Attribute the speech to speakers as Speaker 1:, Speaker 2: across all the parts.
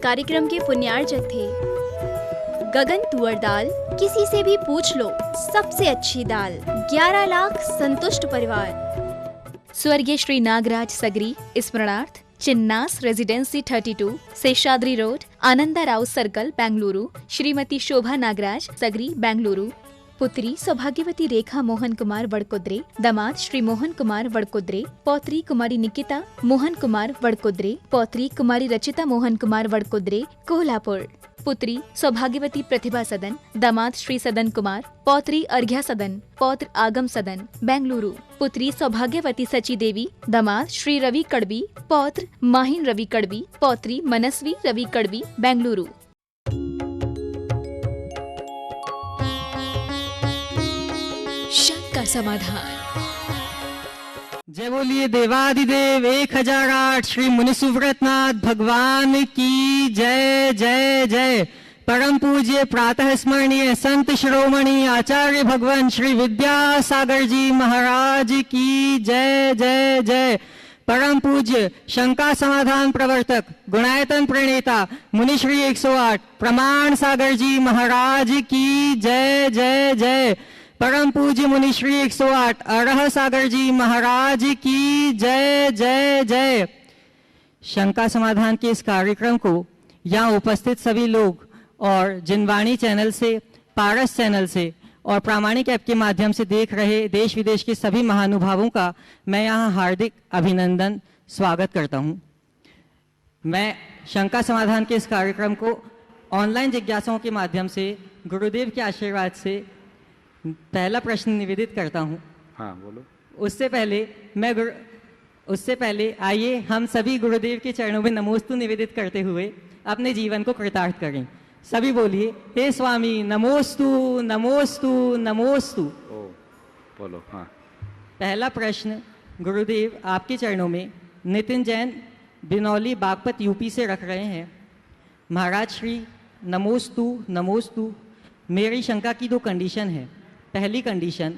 Speaker 1: कार्यक्रम के पुण्यार्जक थे। गगन तुअर दाल, किसी से भी पूछ लो सबसे अच्छी दाल, 11 लाख संतुष्ट परिवार।
Speaker 2: स्वर्गीय श्री नागराज सगरी स्मरणार्थ Chinnas residency 32, Sheshadri road, Ananda Rao circle, Bengaluru. Shrimati Shobha Nagaraj Sagari, Bengaluru. पुत्री सौभाग्यवती रेखा मोहन कुमार वड़कुद्रे, दामाद श्री मोहन कुमार वड़कुद्रे, पौत्री कुमारी निकिता मोहन कुमार वड़कुद्रे, पौत्री कुमारी रचिता मोहन कुमार वड़कुद्रे, कोल्हापुर। पुत्री सौभाग्यवती प्रतिभा सदन, दामाद श्री सदन कुमार, पौत्री अर्घ्या सदन, पौत्र आगम सदन, बेंगलुरु। पुत्री सौभाग्यवती सची देवी, दामाद श्री रवि कड़बी, पौत्र माहिन रवि कड़बी, पौत्री मनस्वी रवि कड़बी, बेंगलुरु। शंका समाधान।
Speaker 3: जय बोलिए देवादिदेव 1008 श्री मुनिसुव्रतनाथ भगवान की जय जय जय। परम पूज्य प्रातः स्मरणीय संत शिरोमणि आचार्य भगवान श्री विद्यासागर जी महाराज की जय जय जय। परम पूज्य शंका समाधान प्रवर्तक गुणायतन प्रणेता मुनिश्री 108 प्रमाण सागर जी महाराज की जय जय जय। परम पूज्य मुनिश्री 108 अरह सागर जी महाराज की जय जय जय। शंका समाधान के इस कार्यक्रम को यहाँ उपस्थित सभी लोग और जिनवाणी चैनल से, पारस चैनल से और प्रामाणिक ऐप के माध्यम से देख रहे देश विदेश के सभी महानुभावों का मैं यहाँ हार्दिक अभिनंदन स्वागत करता हूँ। मैं शंका समाधान के इस कार्यक्रम को ऑनलाइन जिज्ञासाओं के माध्यम से गुरुदेव के आशीर्वाद से पहला प्रश्न निवेदित करता हूँ।
Speaker 4: हाँ बोलो।
Speaker 3: उससे पहले आइए हम सभी गुरुदेव के चरणों में नमोस्तु निवेदित करते हुए अपने जीवन को कृतार्थ करें। सभी बोलिए, हे स्वामी नमोस्तु नमोस्तु नमोस्तु।
Speaker 4: ओ बोलो। हाँ।
Speaker 3: पहला प्रश्न गुरुदेव आपके चरणों में नितिन जैन बिनौली बागपत यूपी से रख रहे हैं। महाराज श्री नमोस्तु नमोस्तु। मेरी शंका की 2 कंडीशन है। पहली कंडीशन,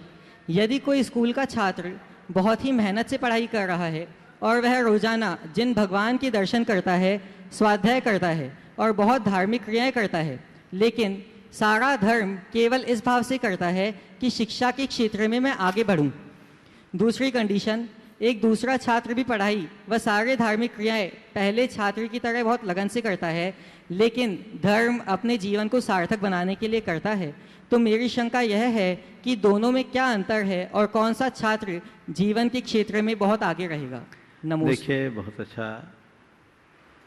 Speaker 3: यदि कोई स्कूल का छात्र बहुत ही मेहनत से पढ़ाई कर रहा है और वह रोजाना जिन भगवान के दर्शन करता है, स्वाध्याय करता है और बहुत धार्मिक क्रियाएं करता है, लेकिन सारा धर्म केवल इस भाव से करता है कि शिक्षा के क्षेत्र में मैं आगे बढ़ूं। दूसरी कंडीशन, एक दूसरा छात्र भी पढ़ाई व सारे धार्मिक क्रियाएं पहले छात्र की तरह बहुत लगन से करता है, लेकिन धर्म अपने जीवन को सार्थक बनाने के लिए करता है। तो मेरी शंका यह है कि दोनों में क्या अंतर है और कौन सा छात्र जीवन के क्षेत्र में बहुत आगे रहेगा। नमस्कार।
Speaker 4: देखिए, बहुत अच्छा।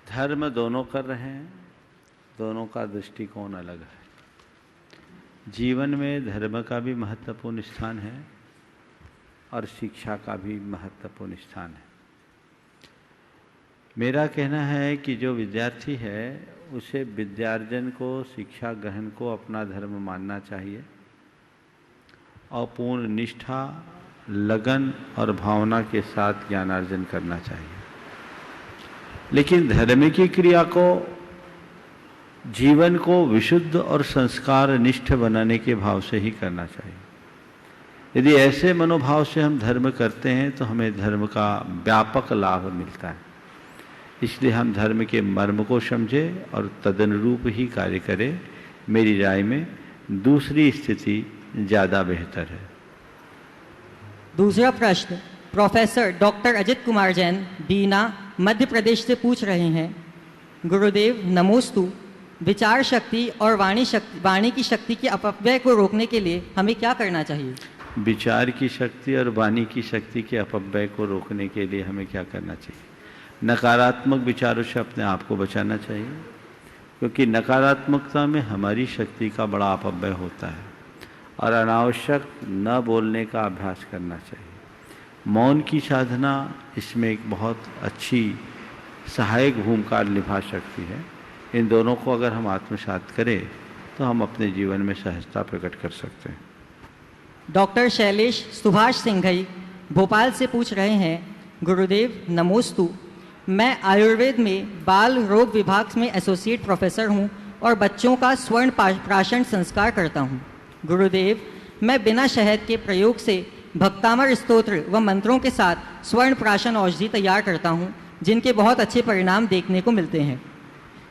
Speaker 4: धर्म दोनों कर रहे हैं, दोनों का दृष्टिकोण अलग है। जीवन में धर्म का भी महत्वपूर्ण स्थान है और शिक्षा का भी महत्वपूर्ण स्थान है। मेरा कहना है कि जो विद्यार्थी है उसे विद्यार्जन को, शिक्षा ग्रहण को अपना धर्म मानना चाहिए और पूर्ण निष्ठा, लगन और भावना के साथ ज्ञानार्जन करना चाहिए। लेकिन धर्म की क्रिया को, जीवन को विशुद्ध और संस्कार निष्ठ बनाने के भाव से ही करना चाहिए। यदि ऐसे मनोभाव से हम धर्म करते हैं तो हमें धर्म का व्यापक लाभ मिलता है। इसलिए हम धर्म के मर्म को समझें और तदनुरूप ही कार्य करें। मेरी राय में दूसरी स्थिति ज़्यादा बेहतर है।
Speaker 3: दूसरा प्रश्न प्रोफेसर डॉक्टर अजित कुमार जैन, बीना, मध्य प्रदेश से पूछ रहे हैं। गुरुदेव नमोस्तु। विचार शक्ति और वाणी की शक्ति के अपव्यय को रोकने के लिए हमें क्या करना चाहिए?
Speaker 4: विचार की शक्ति और वाणी की शक्ति के अपव्यय को रोकने के लिए हमें क्या करना चाहिए? नकारात्मक विचारों से अपने आप को बचाना चाहिए, क्योंकि नकारात्मकता में हमारी शक्ति का बड़ा अपव्यय होता है। और अनावश्यक न बोलने का अभ्यास करना चाहिए। मौन की साधना इसमें एक बहुत अच्छी सहायक भूमिका निभा सकती है। इन दोनों को अगर हम आत्मसात करें तो हम अपने जीवन में सहजता प्रकट कर सकते हैं।
Speaker 3: डॉक्टर शैलेश सुभाष सिंघई भोपाल से पूछ रहे हैं। गुरुदेव नमोस्तु। मैं आयुर्वेद में बाल रोग विभाग में एसोसिएट प्रोफेसर हूं और बच्चों का स्वर्ण प्राशन संस्कार करता हूं। गुरुदेव, मैं बिना शहद के प्रयोग से भक्तामर स्तोत्र व मंत्रों के साथ स्वर्ण प्राशन औषधि तैयार करता हूं, जिनके बहुत अच्छे परिणाम देखने को मिलते हैं।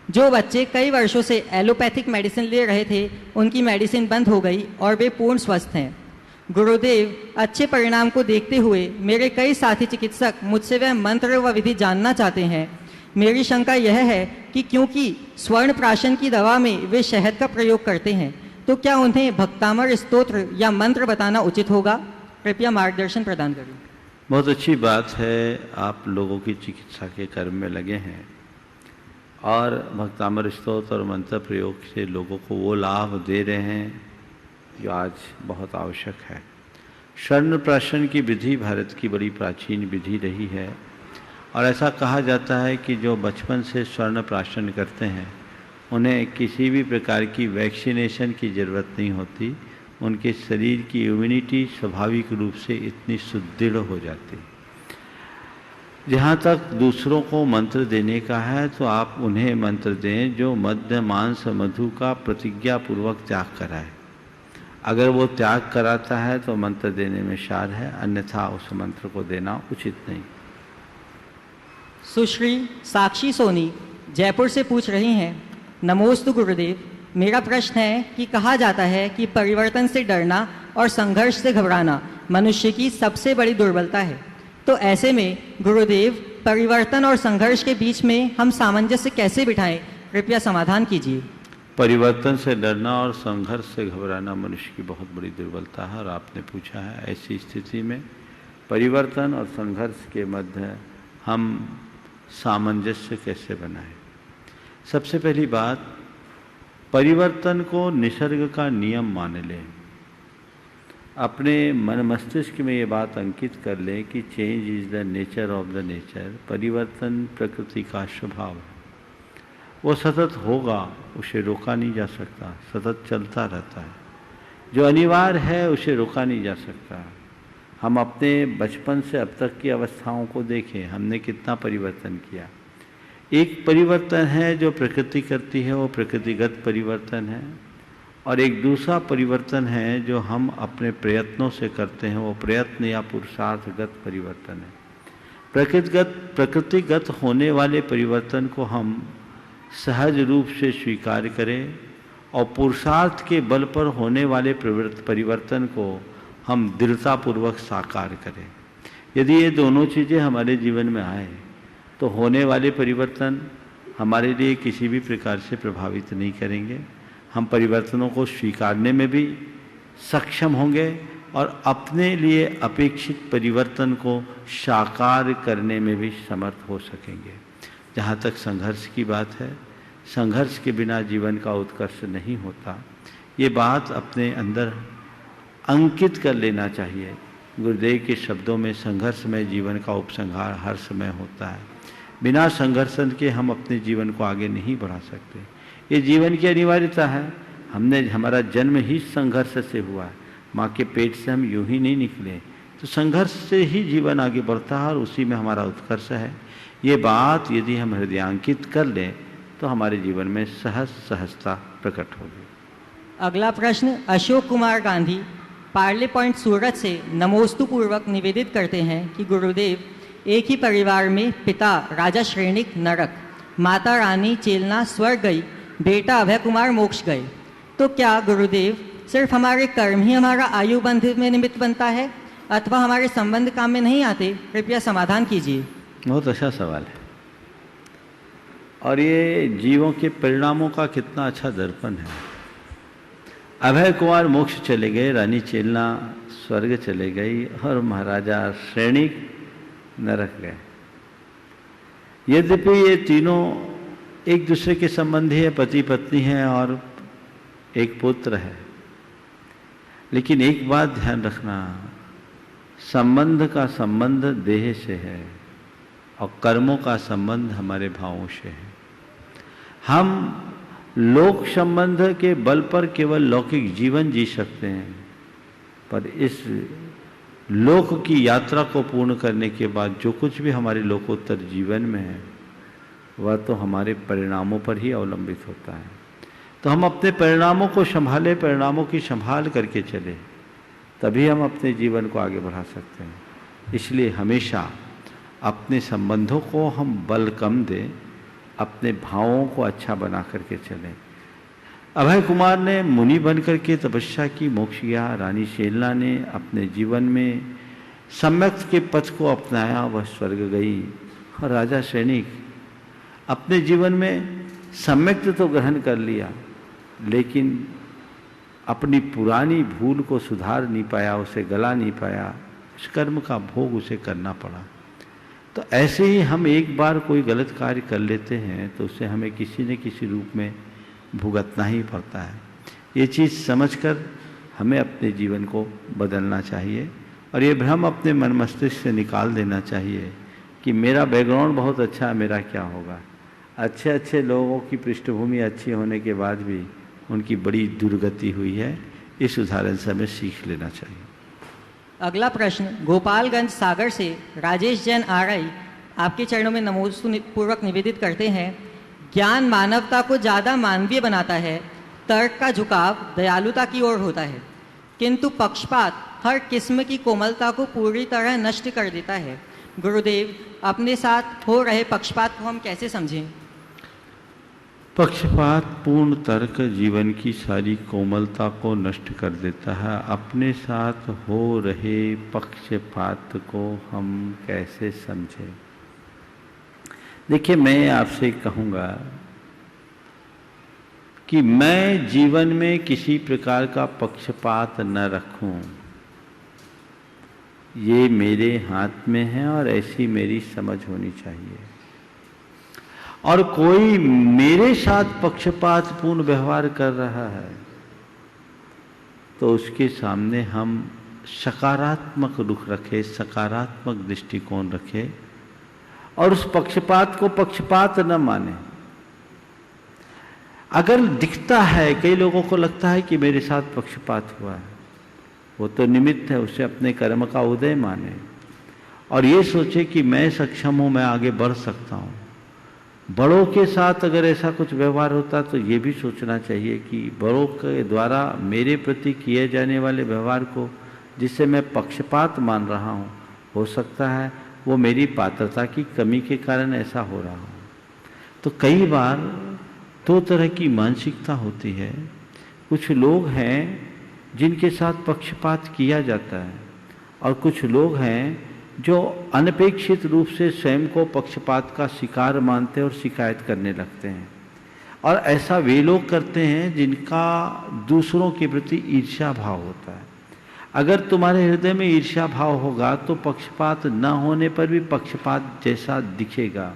Speaker 3: जो बच्चे कई वर्षों से एलोपैथिक मेडिसिन ले रहे थे उनकी मेडिसिन बंद हो गई और वे पूर्ण स्वस्थ हैं। गुरुदेव, अच्छे परिणाम को देखते हुए मेरे कई साथी चिकित्सक मुझसे वह मंत्र व विधि जानना चाहते हैं। मेरी शंका यह है कि क्योंकि स्वर्ण प्राशन की दवा में वे शहद का प्रयोग करते हैं, तो क्या उन्हें भक्तामर स्तोत्र या मंत्र बताना उचित होगा? कृपया मार्गदर्शन प्रदान करें।
Speaker 4: बहुत अच्छी बात है, आप लोगों की चिकित्सा के कर्म में लगे हैं और भक्तामर स्तोत्र और मंत्र प्रयोग से लोगों को वो लाभ दे रहे हैं जो आज बहुत आवश्यक है। स्वर्ण प्राशन की विधि भारत की बड़ी प्राचीन विधि रही है और ऐसा कहा जाता है कि जो बचपन से स्वर्ण प्राशन करते हैं उन्हें किसी भी प्रकार की वैक्सीनेशन की ज़रूरत नहीं होती। उनके शरीर की इम्यूनिटी स्वाभाविक रूप से इतनी सुदृढ़ हो जाती। जहाँ तक दूसरों को मंत्र देने का है तो आप उन्हें मंत्र दें जो मद्य मांस मधु का प्रतिज्ञापूर्वक त्याग कराए। अगर वो त्याग कराता है तो मंत्र देने में सार है, अन्यथा उस मंत्र को देना उचित नहीं।
Speaker 3: सुश्री साक्षी सोनी जयपुर से पूछ रही हैं, नमोस्तु गुरुदेव। मेरा प्रश्न है कि कहा जाता है कि परिवर्तन से डरना और संघर्ष से घबराना मनुष्य की सबसे बड़ी दुर्बलता है। तो ऐसे में गुरुदेव, परिवर्तन और संघर्ष के बीच में हम सामंजस्य कैसे बिठाएं? कृपया समाधान कीजिए।
Speaker 4: परिवर्तन से डरना और संघर्ष से घबराना मनुष्य की बहुत बड़ी दुर्बलता है और आपने पूछा है ऐसी स्थिति में परिवर्तन और संघर्ष के मध्य हम सामंजस्य कैसे बनाएं। सबसे पहली बात, परिवर्तन को निसर्ग का नियम मान लें। अपने मन मस्तिष्क में ये बात अंकित कर लें कि change is the nature of the nature. परिवर्तन प्रकृति का स्वभाव है, वो सतत होगा, उसे रोका नहीं जा सकता, सतत चलता रहता है। जो अनिवार्य है उसे रोका नहीं जा सकता। हम अपने बचपन से अब तक की अवस्थाओं को देखें, हमने कितना परिवर्तन किया। एक परिवर्तन है जो प्रकृति करती है, वो प्रकृतिगत परिवर्तन है, और एक दूसरा परिवर्तन है जो हम अपने प्रयत्नों से करते हैं, वो प्रयत्न या पुरुषार्थगत परिवर्तन है। प्रकृतिगत होने वाले परिवर्तन को हम सहज रूप से स्वीकार करें और पुरुषार्थ के बल पर होने वाले परिवर्तन को हम दृढ़तापूर्वक साकार करें। यदि ये दोनों चीज़ें हमारे जीवन में आए तो होने वाले परिवर्तन हमारे लिए किसी भी प्रकार से प्रभावित नहीं करेंगे। हम परिवर्तनों को स्वीकारने में भी सक्षम होंगे और अपने लिए अपेक्षित परिवर्तन को साकार करने में भी समर्थ हो सकेंगे। जहाँ तक संघर्ष की बात है, संघर्ष के बिना जीवन का उत्कर्ष नहीं होता। ये बात अपने अंदर अंकित कर लेना चाहिए। गुरुदेव के शब्दों में संघर्ष में जीवन का उपसंहार हर समय होता है। बिना संघर्ष के हम अपने जीवन को आगे नहीं बढ़ा सकते। ये जीवन की अनिवार्यता है। हमारा जन्म ही संघर्ष से हुआ है। माँ के पेट से हम यूं ही नहीं निकले, तो संघर्ष से ही जीवन आगे बढ़ता है और उसी में हमारा उत्कर्ष है। ये बात यदि हम हृदयांकित कर लें तो हमारे जीवन में सहजता प्रकट होगी।
Speaker 3: अगला प्रश्न अशोक कुमार गांधी पार्ले पॉइंट सूरत से नमोस्तु पूर्वक निवेदित करते हैं कि गुरुदेव, एक ही परिवार में पिता राजा श्रेणिक नरक, माता रानी चेलना स्वर्ग गई, बेटा अभय कुमार मोक्ष गए, तो क्या गुरुदेव सिर्फ हमारे कर्म ही हमारा आयु बंध में निमित्त बनता है अथवा हमारे संबंध काम में नहीं आते? कृपया समाधान कीजिए।
Speaker 4: बहुत अच्छा सवाल है और ये जीवों के परिणामों का कितना अच्छा दर्पण है। अभय कुमार मोक्ष चले गए, रानी चेलना स्वर्ग चले गई और महाराजा श्रेणिक नरक गए। यद्यपि ये तीनों एक दूसरे के संबंधी है, पति पत्नी है और एक पुत्र है, लेकिन एक बात ध्यान रखना, संबंध का संबंध देह से है और कर्मों का संबंध हमारे भावों से है। हम लोक संबंध के बल पर केवल लौकिक जीवन जी सकते हैं, पर इस लोक की यात्रा को पूर्ण करने के बाद जो कुछ भी हमारे लोकोत्तर जीवन में है वह तो हमारे परिणामों पर ही अवलंबित होता है। तो हम अपने परिणामों को संभालें, परिणामों की संभाल करके चले, तभी हम अपने जीवन को आगे बढ़ा सकते हैं। इसलिए हमेशा अपने संबंधों को हम बल कम दें, अपने भावों को अच्छा बना करके चलें। अभय कुमार ने मुनि बन करके तपस्या की, मोक्ष किया। रानी शेलना ने अपने जीवन में सम्यक के पथ को अपनाया, वह स्वर्ग गई। और राजा सैनिक अपने जीवन में सम्यक तो ग्रहण कर लिया, लेकिन अपनी पुरानी भूल को सुधार नहीं पाया, उसे गला नहीं पाया, उस कर्म का भोग उसे करना पड़ा। तो ऐसे ही हम एक बार कोई गलत कार्य कर लेते हैं तो उसे हमें किसी न किसी रूप में भुगतना ही पड़ता है। ये चीज़ समझकर हमें अपने जीवन को बदलना चाहिए और ये भ्रम अपने मन मस्तिष्क से निकाल देना चाहिए कि मेरा बैकग्राउंड बहुत अच्छा है, मेरा क्या होगा। अच्छे अच्छे लोगों की पृष्ठभूमि अच्छी होने के बाद भी उनकी बड़ी दुर्गति हुई है। इस उदाहरण से हमें सीख लेना चाहिए।
Speaker 5: अगला प्रश्न गोपालगंज सागर से राजेश जैन आरआई आपके चरणों में नमोस्तु पूर्वक निवेदित करते हैं। ज्ञान मानवता को ज़्यादा मानवीय बनाता है, तर्क का झुकाव दयालुता की ओर होता है, किंतु पक्षपात हर किस्म की कोमलता को पूरी तरह नष्ट कर देता है। गुरुदेव, अपने साथ हो रहे पक्षपात को हम कैसे समझें?
Speaker 4: पक्षपात पूर्ण तर्क जीवन की सारी कोमलता को नष्ट कर देता है। अपने साथ हो रहे पक्षपात को हम कैसे समझें? देखिए, मैं आपसे कहूँगा कि मैं जीवन में किसी प्रकार का पक्षपात न रखूं, ये मेरे हाथ में है और ऐसी मेरी समझ होनी चाहिए। और कोई मेरे साथ पक्षपातपूर्ण व्यवहार कर रहा है तो उसके सामने हम सकारात्मक रुख रखें, सकारात्मक दृष्टिकोण रखें और उस पक्षपात को पक्षपात न माने। अगर दिखता है, कई लोगों को लगता है कि मेरे साथ पक्षपात हुआ है, वो तो निमित्त है, उसे अपने कर्म का उदय माने और ये सोचे कि मैं सक्षम हूं, मैं आगे बढ़ सकता हूं। बड़ों के साथ अगर ऐसा कुछ व्यवहार होता तो ये भी सोचना चाहिए कि बड़ों के द्वारा मेरे प्रति किए जाने वाले व्यवहार को जिससे मैं पक्षपात मान रहा हूँ, हो सकता है वो मेरी पात्रता की कमी के कारण ऐसा हो रहा हो। तो कई बार दो तरह की मानसिकता होती है। कुछ लोग हैं जिनके साथ पक्षपात किया जाता है और कुछ लोग हैं जो अनपेक्षित रूप से स्वयं को पक्षपात का शिकार मानते हैं और शिकायत करने लगते हैं। और ऐसा वे लोग करते हैं जिनका दूसरों के प्रति ईर्ष्या भाव होता है। अगर तुम्हारे हृदय में ईर्ष्या भाव होगा तो पक्षपात न होने पर भी पक्षपात जैसा दिखेगा,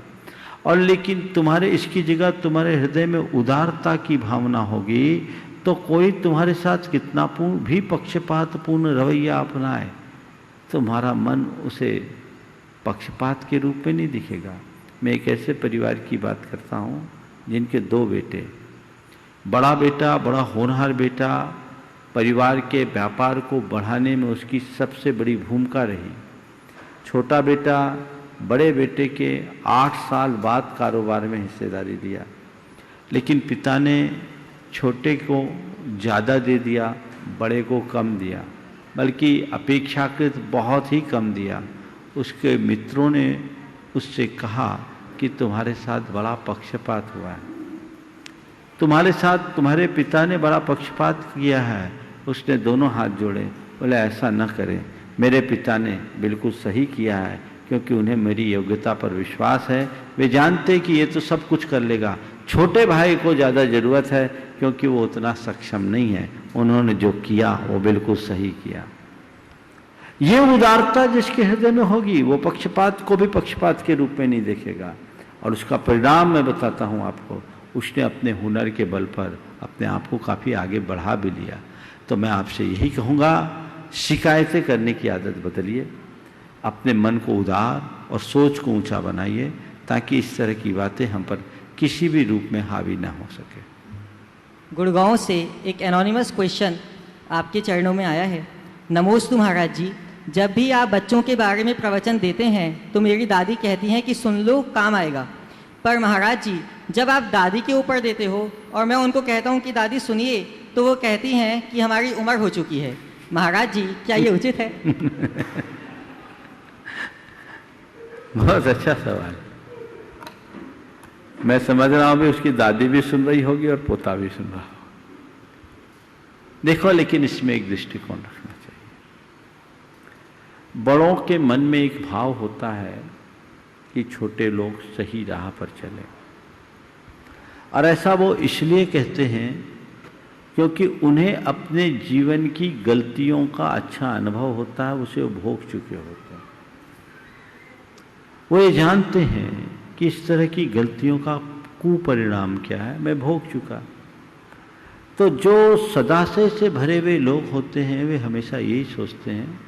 Speaker 4: और लेकिन तुम्हारे इसकी जगह तुम्हारे हृदय में उदारता की भावना होगी तो कोई तुम्हारे साथ कितना भी पक्षपातपूर्ण रवैया अपनाए, तुम्हारा मन उसे पक्षपात के रूप में नहीं दिखेगा। मैं एक ऐसे परिवार की बात करता हूँ जिनके दो बेटे, बड़ा बेटा, बड़ा होनहार बेटा, परिवार के व्यापार को बढ़ाने में उसकी सबसे बड़ी भूमिका रही। छोटा बेटा बड़े बेटे के 8 साल बाद कारोबार में हिस्सेदारी लिया, लेकिन पिता ने छोटे को ज़्यादा दे दिया, बड़े को कम दिया, बल्कि अपेक्षाकृत बहुत ही कम दिया। उसके मित्रों ने उससे कहा कि तुम्हारे साथ बड़ा पक्षपात हुआ है, तुम्हारे साथ तुम्हारे पिता ने बड़ा पक्षपात किया है। उसने दोनों हाथ जोड़े, बोले ऐसा न करें, मेरे पिता ने बिल्कुल सही किया है, क्योंकि उन्हें मेरी योग्यता पर विश्वास है। वे जानते कि ये तो सब कुछ कर लेगा, छोटे भाई को ज़्यादा ज़रूरत है क्योंकि वो उतना सक्षम नहीं है। उन्होंने जो किया वो बिल्कुल सही किया। ये उदारता जिसके हृदय में होगी वो पक्षपात को भी पक्षपात के रूप में नहीं देखेगा, और उसका परिणाम मैं बताता हूँ आपको। उसने अपने हुनर के बल पर अपने आप को काफ़ी आगे बढ़ा भी लिया। तो मैं आपसे यही कहूँगा, शिकायतें करने की आदत बदलिए, अपने मन को उदार और सोच को ऊंचा बनाइए, ताकि इस तरह की बातें हम पर किसी भी रूप में हावी ना हो सके।
Speaker 5: गुड़गांव से एक एनोनिमस क्वेश्चन आपके चरणों में आया है। नमोस्तु महाराज जी, जब भी आप बच्चों के बारे में प्रवचन देते हैं तो मेरी दादी कहती हैं कि सुन लो, काम आएगा। पर महाराज जी, जब आप दादी के ऊपर देते हो और मैं उनको कहता हूँ कि दादी सुनिए, तो वो कहती हैं कि हमारी उम्र हो चुकी है। महाराज जी, क्या ये उचित है?
Speaker 4: बहुत अच्छा सवाल। मैं समझ रहा हूं भी उसकी दादी भी सुन रही होगी और पोता भी सुन रहा होगा। देखो, लेकिन इसमें एक दृष्टिकोण रखना चाहिए। बड़ों के मन में एक भाव होता है कि छोटे लोग सही राह पर चले, और ऐसा वो इसलिए कहते हैं क्योंकि उन्हें अपने जीवन की गलतियों का अच्छा अनुभव होता है, उसे वो भोग चुके होते हैं। वो ये जानते हैं कि इस तरह की गलतियों का कुपरिणाम क्या है, मैं भोग चुका। तो जो सदाशय से भरे हुए लोग होते हैं वे हमेशा यही सोचते हैं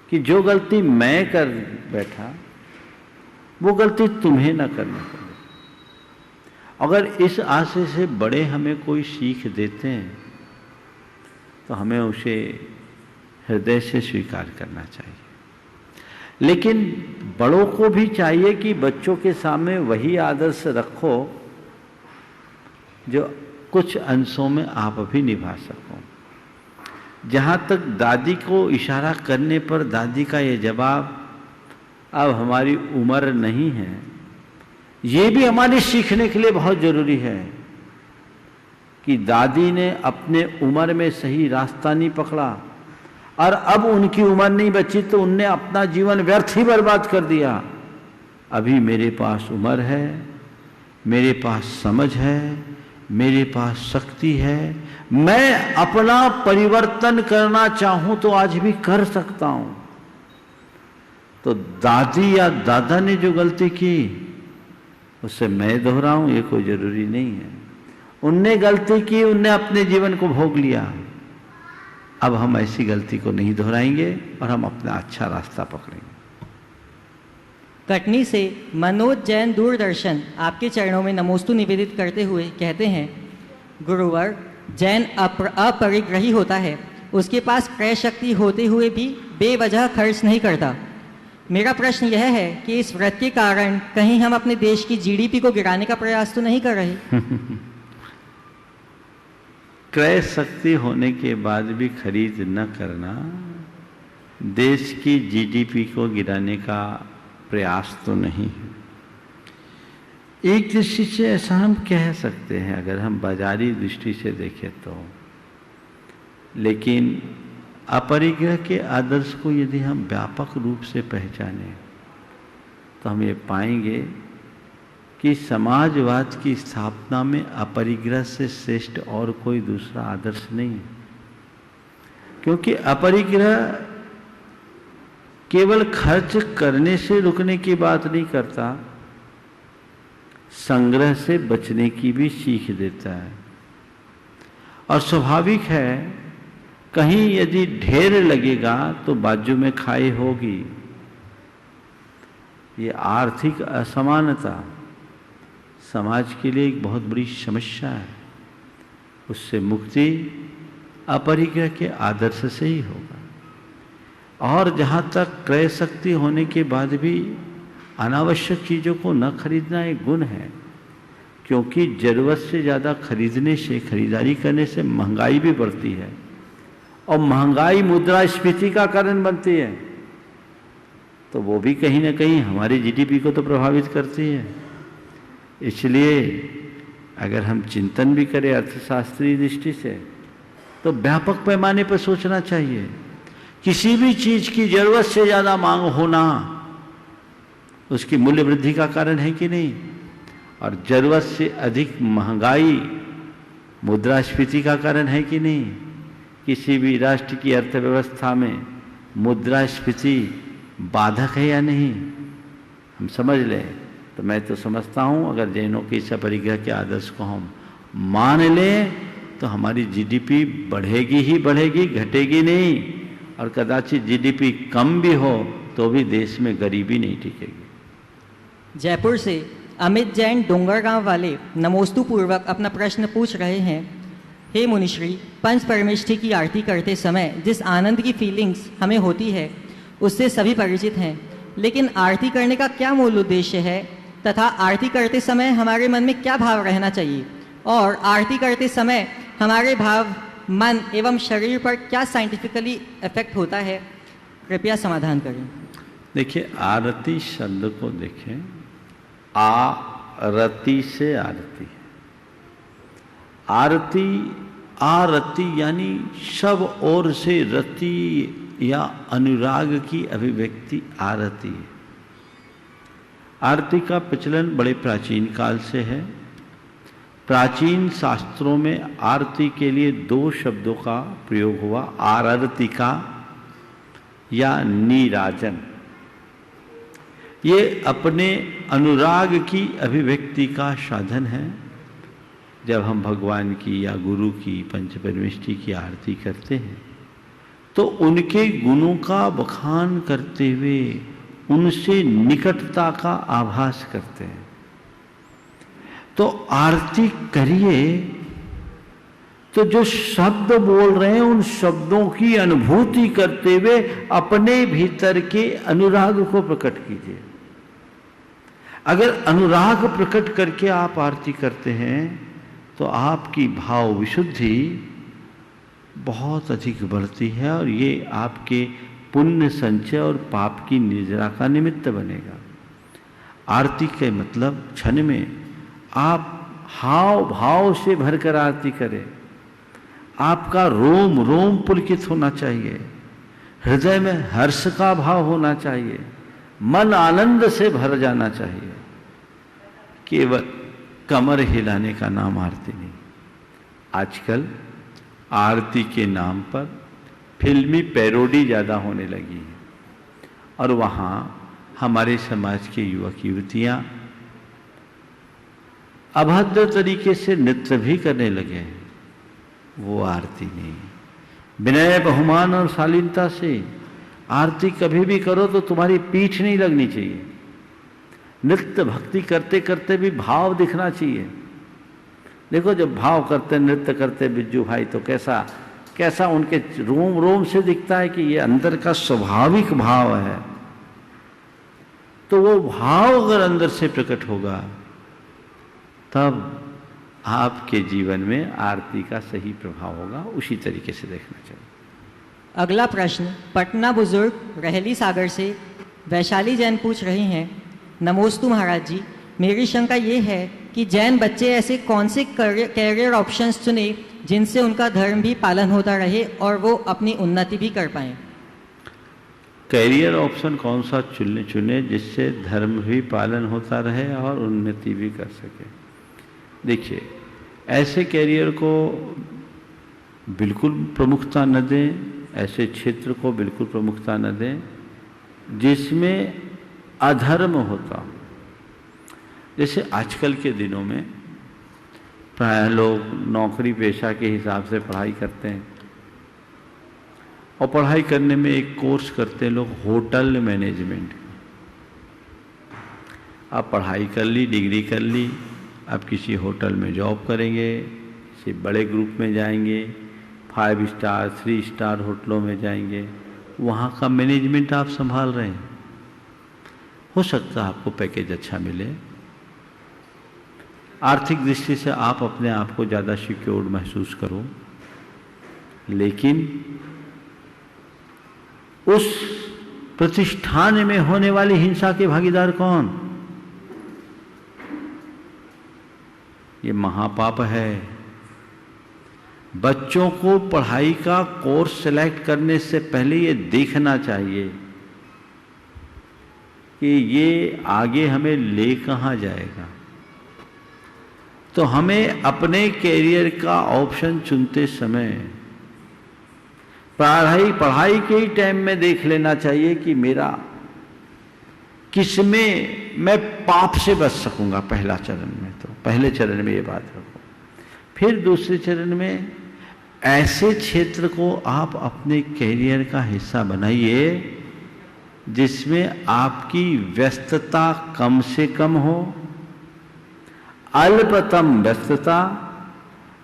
Speaker 4: कि जो गलती मैं कर बैठा वो गलती तुम्हें ना करनी पड़े। अगर इस आशय से बड़े हमें कोई सीख देते हैं तो हमें उसे हृदय से स्वीकार करना चाहिए। लेकिन बड़ों को भी चाहिए कि बच्चों के सामने वही आदर्श रखो जो कुछ अंशों में आप भी निभा सको। जहाँ तक दादी को इशारा करने पर दादी का ये जवाब, अब हमारी उम्र नहीं है, ये भी हमारे सीखने के लिए बहुत जरूरी है कि दादी ने अपने उम्र में सही रास्ता नहीं पकड़ा और अब उनकी उम्र नहीं बची तो उनने अपना जीवन व्यर्थ ही बर्बाद कर दिया। अभी मेरे पास उम्र है, मेरे पास समझ है, मेरे पास शक्ति है, मैं अपना परिवर्तन करना चाहूं तो आज भी कर सकता हूं। तो दादी या दादा ने जो गलती की उससे मैं दोहराऊं ये कोई जरूरी नहीं है। उनने गलती की, उनने अपने जीवन को भोग लिया। अब हम ऐसी गलती को नहीं दोहराएंगे और हम अपना अच्छा रास्ता पकड़ेंगे।
Speaker 5: कटनी से मनोज जैन दूरदर्शन आपके चरणों में नमोस्तु निवेदित करते हुए कहते हैं, गुरुवर, जैन अपरिग्रही होता है, उसके पास क्रय शक्ति होते हुए भी बेवजह खर्च नहीं करता। मेरा प्रश्न यह है कि इस व्रत के कारण कहीं हम अपने देश की जीडीपी को गिराने का प्रयास तो नहीं कर रहे?
Speaker 4: क्रय शक्ति होने के बाद भी खरीद न करना देश की जीडीपी को गिराने का प्रयास तो नहीं है। एक दृष्टि से ऐसा हम कह सकते हैं अगर हम बाजारी दृष्टि से देखें तो, लेकिन अपरिग्रह के आदर्श को यदि हम व्यापक रूप से पहचानें तो हम ये पाएंगे कि समाजवाद की स्थापना में अपरिग्रह से श्रेष्ठ और कोई दूसरा आदर्श नहीं है। क्योंकि अपरिग्रह केवल खर्च करने से रुकने की बात नहीं करता, संग्रह से बचने की भी सीख देता है। और स्वाभाविक है, कहीं यदि ढेर लगेगा तो बाजू में खाई होगी। ये आर्थिक असमानता समाज के लिए एक बहुत बड़ी समस्या है। उससे मुक्ति अपरिग्रह के आदर्श से ही होगा। और जहाँ तक क्रय शक्ति होने के बाद भी अनावश्यक चीज़ों को न खरीदना एक गुण है, क्योंकि जरूरत से ज़्यादा खरीदने से, खरीदारी करने से महंगाई भी बढ़ती है और महंगाई मुद्रास्फीति का कारण बनती है। तो वो भी कहीं ना कहीं हमारी जीडीपी को तो प्रभावित करती है। इसलिए अगर हम चिंतन भी करें अर्थशास्त्रीय दृष्टि से तो व्यापक पैमाने पर सोचना चाहिए। किसी भी चीज़ की जरूरत से ज़्यादा मांग होना उसकी मूल्य वृद्धि का कारण है कि नहीं, और जरूरत से अधिक महंगाई मुद्रास्फीति का कारण है कि नहीं। किसी भी राष्ट्र की अर्थव्यवस्था में मुद्रास्फीति बाधक है या नहीं, हम समझ लें। तो मैं तो समझता हूँ अगर जैनों के इस अपरिग्रह के आदर्श को हम मान लें तो हमारी जीडीपी बढ़ेगी ही बढ़ेगी, घटेगी नहीं। और कदाचित जीडीपी कम भी हो तो भी देश में गरीबी नहीं टिकेगी।
Speaker 5: जयपुर से अमित जैन डोंगरगांव वाले नमोस्तु पूर्वक अपना प्रश्न पूछ रहे हैं, हे मुनिश्री, पंच परमेष्ठी की आरती करते समय जिस आनंद की फीलिंग्स हमें होती है उससे सभी परिचित हैं, लेकिन आरती करने का क्या मूल उद्देश्य है तथा आरती करते समय हमारे मन में क्या भाव रहना चाहिए, और आरती करते समय हमारे भाव मन एवं शरीर पर क्या साइंटिफिकली इफेक्ट होता है, कृपया समाधान करें।
Speaker 4: देखिए, आरती शब्द को देखें, आ रति से आरती। आरती आरती यानी सब ओर से रति या अनुराग की अभिव्यक्ति आरती है। आरती का प्रचलन बड़े प्राचीन काल से है। प्राचीन शास्त्रों में आरती के लिए 2 शब्दों का प्रयोग हुआ, आरतिका या नीराजन। ये अपने अनुराग की अभिव्यक्ति का साधन है। जब हम भगवान की या गुरु की पंचपरमेष्ठी की आरती करते हैं तो उनके गुणों का बखान करते हुए उनसे निकटता का आभास करते हैं। तो आरती करिए तो जो शब्द बोल रहे हैं उन शब्दों की अनुभूति करते हुए अपने भीतर के अनुराग को प्रकट कीजिए। अगर अनुराग प्रकट करके आप आरती करते हैं तो आपकी भाव विशुद्धि बहुत अधिक बढ़ती है और ये आपके पुण्य संचय और पाप की निर्जरा का निमित्त बनेगा। आरती के मतलब क्षण में आप हाव भाव से भरकर आरती करें। आपका रोम रोम पुलकित होना चाहिए, हृदय में हर्ष का भाव होना चाहिए, मन आनंद से भर जाना चाहिए। केवल कमर हिलाने का नाम आरती नहीं। आजकल आरती के नाम पर फिल्मी पैरोडी ज़्यादा होने लगी है और वहाँ हमारे समाज के युवक युवतियाँ अभद्र तरीके से नृत्य भी करने लगे हैं। वो आरती नहीं। विनय बहुमान और शालीनता से आरती कभी भी करो तो तुम्हारी पीठ नहीं लगनी चाहिए। नृत्य भक्ति करते करते भी भाव दिखना चाहिए। देखो जब भाव करते नृत्य करते बिज्जू भाई तो कैसा कैसा उनके रोम रोम से दिखता है कि ये अंदर का स्वाभाविक भाव है। तो वो भाव अगर अंदर से प्रकट होगा तब आपके जीवन में आरती का सही प्रभाव होगा। उसी तरीके से देखना चाहिए।
Speaker 5: अगला प्रश्न पटना बुजुर्ग रहली सागर से वैशाली जैन पूछ रही हैं, नमोस्तु महाराज जी, मेरी शंका ये है कि जैन बच्चे ऐसे कौन से कैरियर ऑप्शंस चुने जिनसे उनका धर्म भी पालन होता रहे और वो अपनी उन्नति भी कर पाएं।
Speaker 4: कैरियर ऑप्शन कौन सा चुने जिससे धर्म भी पालन होता रहे और उन्नति भी कर सके। देखिए ऐसे कैरियर को बिल्कुल प्रमुखता न दें, ऐसे क्षेत्र को बिल्कुल प्रमुखता न दें जिसमें अधर्म होता। जैसे आजकल के दिनों में प्राय लोग नौकरी पेशा के हिसाब से पढ़ाई करते हैं और पढ़ाई करने में एक कोर्स करते हैं लोग होटल मैनेजमेंट। आप पढ़ाई कर ली, डिग्री कर ली, आप किसी होटल में जॉब करेंगे, किसी बड़े ग्रुप में जाएंगे, 5 स्टार 3 स्टार होटलों में जाएंगे, वहाँ का मैनेजमेंट आप संभाल रहे हैं। हो सकता है आपको पैकेज अच्छा मिले, आर्थिक दृष्टि से आप अपने आप को ज़्यादा सिक्योर्ड महसूस करो, लेकिन उस प्रतिष्ठान में होने वाली हिंसा के भागीदार कौन? ये महापाप है। बच्चों को पढ़ाई का कोर्स सेलेक्ट करने से पहले ये देखना चाहिए कि ये आगे हमें ले कहाँ जाएगा। तो हमें अपने कैरियर का ऑप्शन चुनते समय पढ़ाई के ही टाइम में देख लेना चाहिए कि मेरा किसमें मैं पाप से बच सकूंगा। पहला चरण में तो पहले चरण में ये बात रखो। फिर दूसरे चरण में ऐसे क्षेत्र को आप अपने कैरियर का हिस्सा बनाइए जिसमें आपकी व्यस्तता कम से कम हो, अल्पतम व्यस्तता,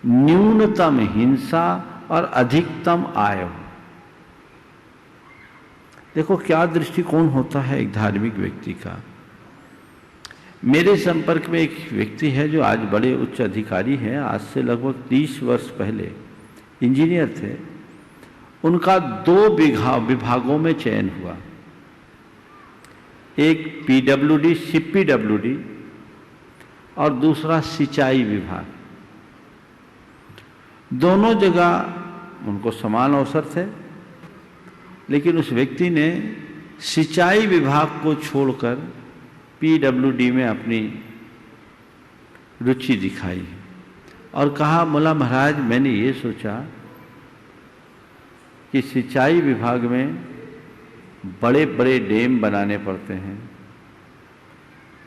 Speaker 4: न्यूनतम हिंसा और अधिकतम आय हो। देखो क्या दृष्टिकोण होता है एक धार्मिक व्यक्ति का। मेरे संपर्क में एक व्यक्ति है जो आज बड़े उच्च अधिकारी हैं। आज से लगभग 30 वर्ष पहले इंजीनियर थे। उनका 2 विभागों में चयन हुआ, एक PWD CPWD और दूसरा सिंचाई विभाग। दोनों जगह उनको समान अवसर थे, लेकिन उस व्यक्ति ने सिंचाई विभाग को छोड़कर पीडब्ल्यूडी में अपनी रुचि दिखाई और कहा, मुला महाराज मैंने ये सोचा कि सिंचाई विभाग में बड़े बड़े डैम बनाने पड़ते हैं,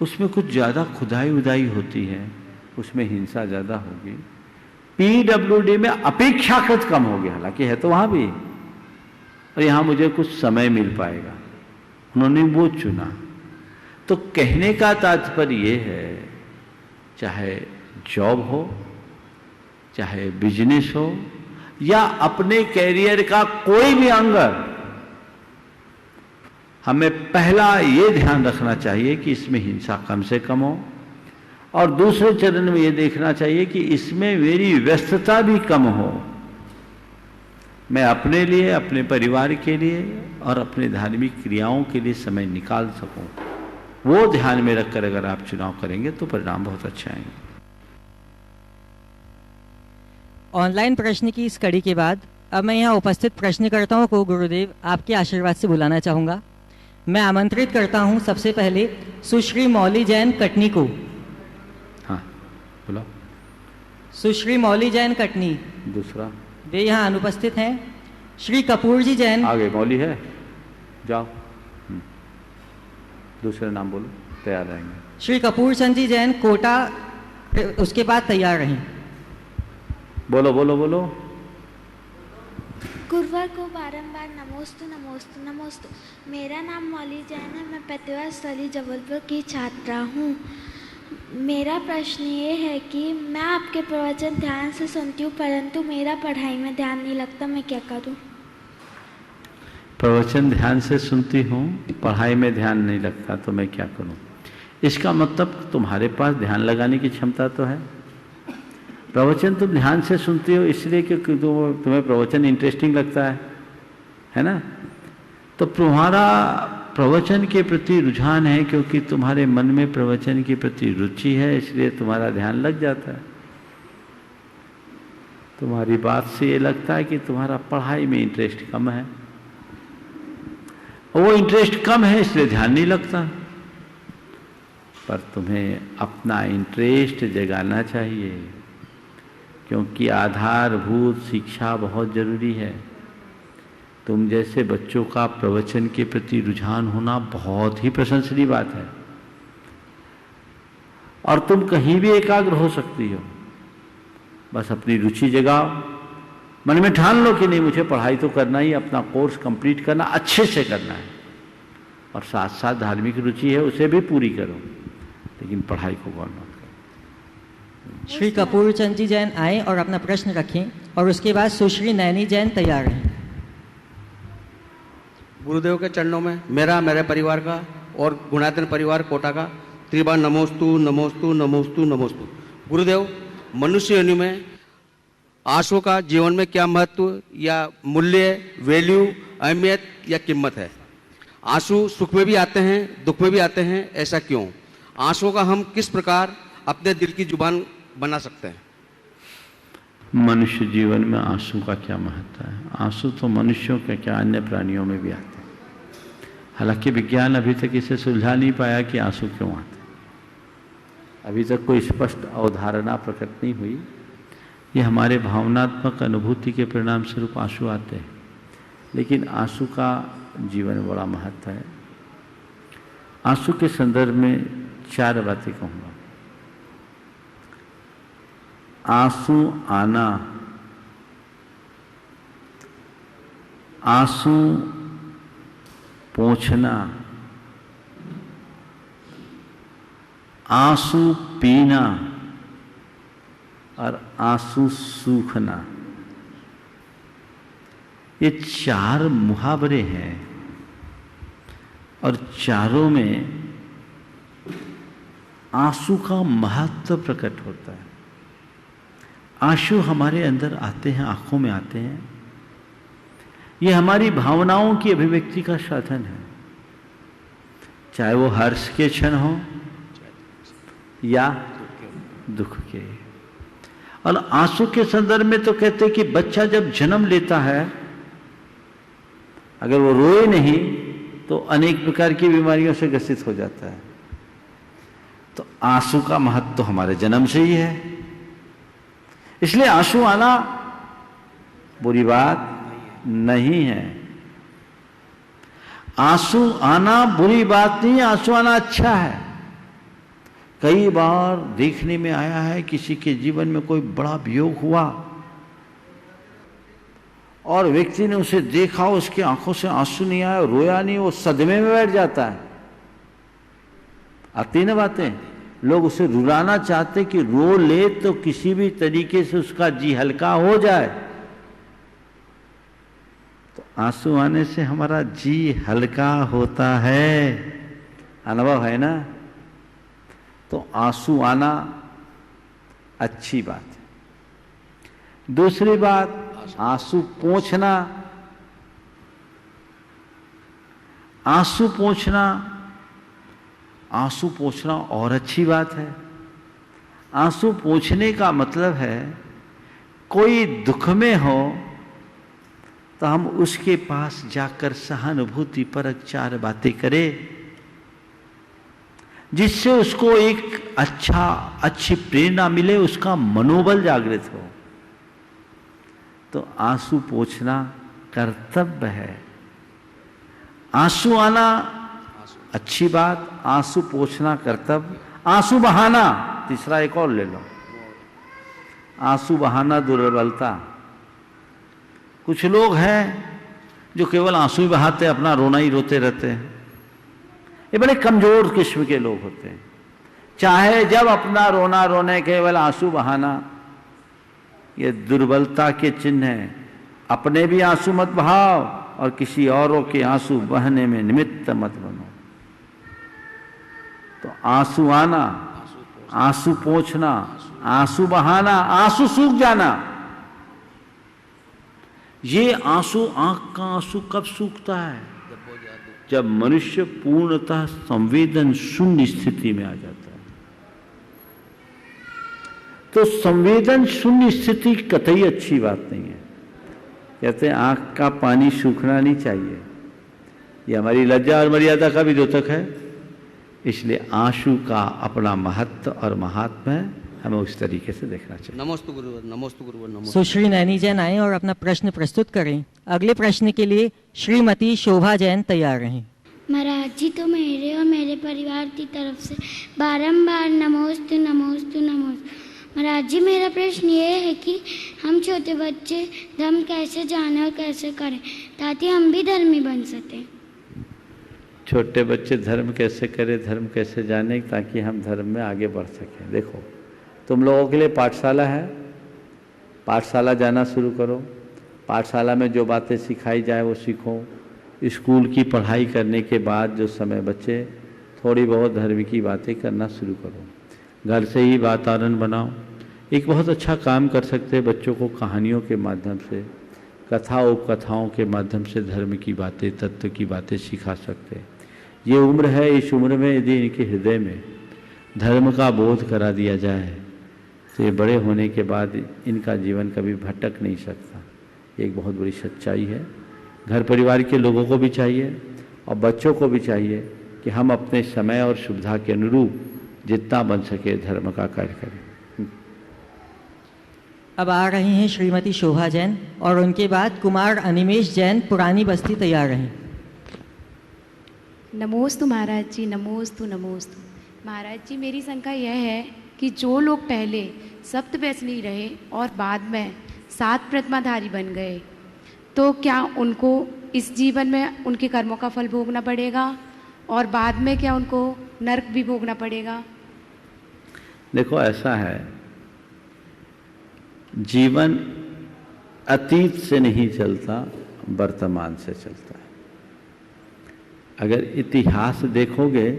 Speaker 4: उसमें कुछ ज़्यादा खुदाई उदाई होती है, उसमें हिंसा ज़्यादा होगी। पीडब्ल्यूडी में अपेक्षाकृत कम होगी, हालांकि है तो वहाँ भी, और यहाँ मुझे कुछ समय मिल पाएगा। उन्होंने वो चुना। तो कहने का तात्पर्य ये है, चाहे जॉब हो, चाहे बिजनेस हो, या अपने कैरियर का कोई भी अंग, हमें पहला ये ध्यान रखना चाहिए कि इसमें हिंसा कम से कम हो, और दूसरे चरण में ये देखना चाहिए कि इसमें मेरी व्यस्तता भी कम हो, मैं अपने लिए, अपने परिवार के लिए और अपने धार्मिक क्रियाओं के लिए समय निकाल सकूं। वो ध्यान में रखकर अगर आप चुनाव करेंगे तो परिणाम बहुत अच्छे आएंगे।
Speaker 5: ऑनलाइन प्रश्न की इस कड़ी के बाद अब मैं यहाँ उपस्थित प्रश्नकर्ताओं को गुरुदेव आपके आशीर्वाद से बुलाना चाहूँगा। मैं आमंत्रित करता हूँ सबसे पहले सुश्री मौली जैन कटनी को।
Speaker 4: हाँ बोलो।
Speaker 5: सुश्री मौली जैन कटनी।
Speaker 4: दूसरा,
Speaker 5: वे यहाँ अनुपस्थित हैं। श्री कपूर जी जैन।
Speaker 4: आगे मौली है, जाओ। दूसरा नाम बोलो, तैयार रहेंगे।
Speaker 5: श्री कपूर चंद जी जैन कोटा, उसके बाद तैयार रहें।
Speaker 4: बोलो बोलो बोलो।
Speaker 6: गुरुवार को बारंबार नमोस्तु नमोस्तु नमोस्तु। मेरा नाम मौली जैन है, मैं प्रतिभा स्थली जबलपुर की छात्रा हूँ। मेरा प्रश्न ये है कि मैं आपके प्रवचन ध्यान से सुनती हूँ, परंतु मेरा पढ़ाई में ध्यान नहीं लगता, मैं क्या करूँ?
Speaker 4: प्रवचन ध्यान से सुनती हूँ, पढ़ाई में ध्यान नहीं लगता, तो मैं क्या करूँ? इसका मतलब तुम्हारे पास ध्यान लगाने की क्षमता तो है। प्रवचन तुम ध्यान से सुनती हो इसलिए क्योंकि तुम्हें प्रवचन इंटरेस्टिंग लगता है ना? तो तुम्हारा प्रवचन के प्रति रुझान है क्योंकि तुम्हारे मन में प्रवचन के प्रति रुचि है, इसलिए तुम्हारा ध्यान लग जाता है। तुम्हारी बात से ये लगता है कि तुम्हारा पढ़ाई में इंटरेस्ट कम है, वो इंटरेस्ट कम है इसलिए ध्यान नहीं लगता। पर तुम्हें अपना इंटरेस्ट जगाना चाहिए, क्योंकि आधारभूत शिक्षा बहुत जरूरी है। तुम जैसे बच्चों का प्रवचन के प्रति रुझान होना बहुत ही प्रशंसनीय बात है, और तुम कहीं भी एकाग्र हो सकती हो। बस अपनी रुचि जगाओ, मन में ठान लो कि नहीं मुझे पढ़ाई तो करना ही, अपना कोर्स कंप्लीट करना, अच्छे से करना है, और साथ साथ धार्मिक रुचि है उसे भी पूरी करो, लेकिन पढ़ाई को गौर मत करो।
Speaker 5: श्री कपूर चंद जी जैन आए और अपना प्रश्न रखें, और उसके बाद सुश्री नैनी जैन तैयार रहें।
Speaker 7: गुरुदेव के चरणों में मेरा, मेरे परिवार का और गुणाधन परिवार कोटा का त्रिबार नमोस्तु नमोस्तु नमोस्तु नमोस्तु। गुरुदेव, मनुष्य योनि में आंसू का जीवन में क्या महत्व या मूल्य, वैल्यू, अहमियत या कीमत है? आंसू सुख में भी आते हैं, दुख में भी आते हैं, ऐसा क्यों? आंसू का हम किस प्रकार अपने दिल की जुबान बना सकते हैं?
Speaker 4: मनुष्य जीवन में आंसू का क्या महत्व है? आंसू तो मनुष्यों के क्या अन्य प्राणियों में भी आते हैं। हालांकि विज्ञान अभी तक इसे सुलझा नहीं पाया कि आंसू क्यों आते हैं। अभी तक कोई स्पष्ट अवधारणा प्रकट नहीं हुई। ये हमारे भावनात्मक अनुभूति के परिणाम स्वरूप आंसू आते हैं, लेकिन आंसू का जीवन में बड़ा महत्व है। आंसू के संदर्भ में 4 बातें कहूँगा। आंसू आना, आंसू पोंछना, आंसू पीना और आंसू सूखना, ये 4 मुहावरे हैं, और चारों में आंसू का महत्व प्रकट होता है। आंसू हमारे अंदर आते हैं, आंखों में आते हैं। ये हमारी भावनाओं की अभिव्यक्ति का साधन है, चाहे वो हर्ष के क्षण हो या दुख के। और आंसू के संदर्भ में तो कहते हैं कि बच्चा जब जन्म लेता है, अगर वो रोए नहीं तो अनेक प्रकार की बीमारियों से ग्रसित हो जाता है। तो आंसू का महत्व तो हमारे जन्म से ही है, इसलिए आंसू आना बुरी बात नहीं है। आंसू आना बुरी बात नहीं, आंसू आना अच्छा है। कई बार देखने में आया है किसी के जीवन में कोई बड़ा वियोग हुआ और व्यक्ति ने उसे देखा, उसकी आंखों से आंसू नहीं आया, रोया नहीं, वो सदमे में बैठ जाता है। आती ना बातें, लोग उसे रुलाना चाहते कि रो ले तो किसी भी तरीके से उसका जी हल्का हो जाए। तो आंसू आने से हमारा जी हल्का होता है, अनुभव है ना। तो आंसू आना अच्छी बात है। दूसरी बात, आंसू पोंछना। आंसू पोंछना, आंसू पोंछना और अच्छी बात है। आंसू पोंछने का मतलब है कोई दुख में हो तो हम उसके पास जाकर सहानुभूति परक चार बातें करें, जिससे उसको एक अच्छी प्रेरणा मिले, उसका मनोबल जागृत हो। तो आंसू पोंछना कर्तव्य है। आंसू आना अच्छी बात, आंसू पोंछना कर्तव्य। आंसू बहाना, तीसरा एक और ले लो। आंसू बहाना दुर्बलता। कुछ लोग हैं जो केवल आंसू ही बहाते, अपना रोना ही रोते रहते हैं। ये बड़े कमजोर किस्म के लोग होते हैं। चाहे जब अपना रोना रोने, केवल आंसू बहाना, ये दुर्बलता के चिन्ह है। अपने भी आंसू मत बहाओ और किसी औरों के आंसू बहने में निमित्त मत बनो। तो आंसू आना, आंसू पोंछना, आंसू बहाना, आंसू सूख जाना। ये आंसू, आंख का आंसू कब सूखता है? जब मनुष्य पूर्णतः संवेदन शून्य स्थिति में आ जाता है। तो संवेदन शून्य स्थिति कतई अच्छी बात नहीं है। कहते हैं आंख का पानी सूखना नहीं चाहिए, ये हमारी लज्जा और मर्यादा का भी द्योतक है। इसलिए आंसू का अपना महत्व और महात्मा है, हमें उस तरीके से देखना चाहिए।
Speaker 7: नमोस्तु गुरुवर, नमोस्तु गुरुवर, नमोस्तु।
Speaker 5: सुश्री नैनी जैन आए और अपना प्रश्न प्रस्तुत करें। अगले प्रश्न के लिए श्रीमती शोभा जैन तैयार रहें।
Speaker 6: महाराज जी, तो मेरे और मेरे परिवार की तरफ से बारंबार नमोस्तु नमोस्तु नमोस्तु। महाराज जी, मेरा प्रश्न ये है कि हम छोटे बच्चे धर्म कैसे जाने और कैसे करें ताकि हम भी धर्मी बन सकें।
Speaker 4: छोटे बच्चे धर्म कैसे करें, धर्म कैसे जाने ताकि हम धर्म में आगे बढ़ सकें। देखो, तुम लोगों के लिए पाठशाला है, पाठशाला जाना शुरू करो। पाठशाला में जो बातें सिखाई जाए वो सीखो। स्कूल की पढ़ाई करने के बाद जो समय बचे, थोड़ी बहुत धर्म की बातें करना शुरू करो। घर से ही वातावरण बनाओ। एक बहुत अच्छा काम कर सकते हैं, बच्चों को कहानियों के माध्यम से, कथा उपकथाओं के माध्यम से धर्म की बातें, तत्व की बातें सिखा सकते हैं। ये उम्र है, इस उम्र में यदि इनके हृदय में धर्म का बोध करा दिया जाए तो ये बड़े होने के बाद इनका जीवन कभी भटक नहीं सकता। एक बहुत बड़ी सच्चाई है। घर परिवार के लोगों को भी चाहिए और बच्चों को भी चाहिए कि हम अपने समय और सुविधा के अनुरूप जितना बन सके धर्म का कार्य करें।
Speaker 5: अब आ रही हैं श्रीमती शोभा जैन और उनके बाद कुमार अनिमेश जैन पुरानी बस्ती तैयार रहें।
Speaker 8: नमोस्तु महाराज जी, नमोस्तु नमोस्तु। महाराज जी, मेरी शंका यह है कि जो लोग पहले सप्त व्यसनी रहे और बाद में 7 प्रतिमाधारी बन गए, तो क्या उनको इस जीवन में उनके कर्मों का फल भोगना पड़ेगा और बाद में क्या उनको नरक भी भोगना पड़ेगा?
Speaker 4: देखो, ऐसा है, जीवन अतीत से नहीं चलता, वर्तमान से चलता है। अगर इतिहास देखोगे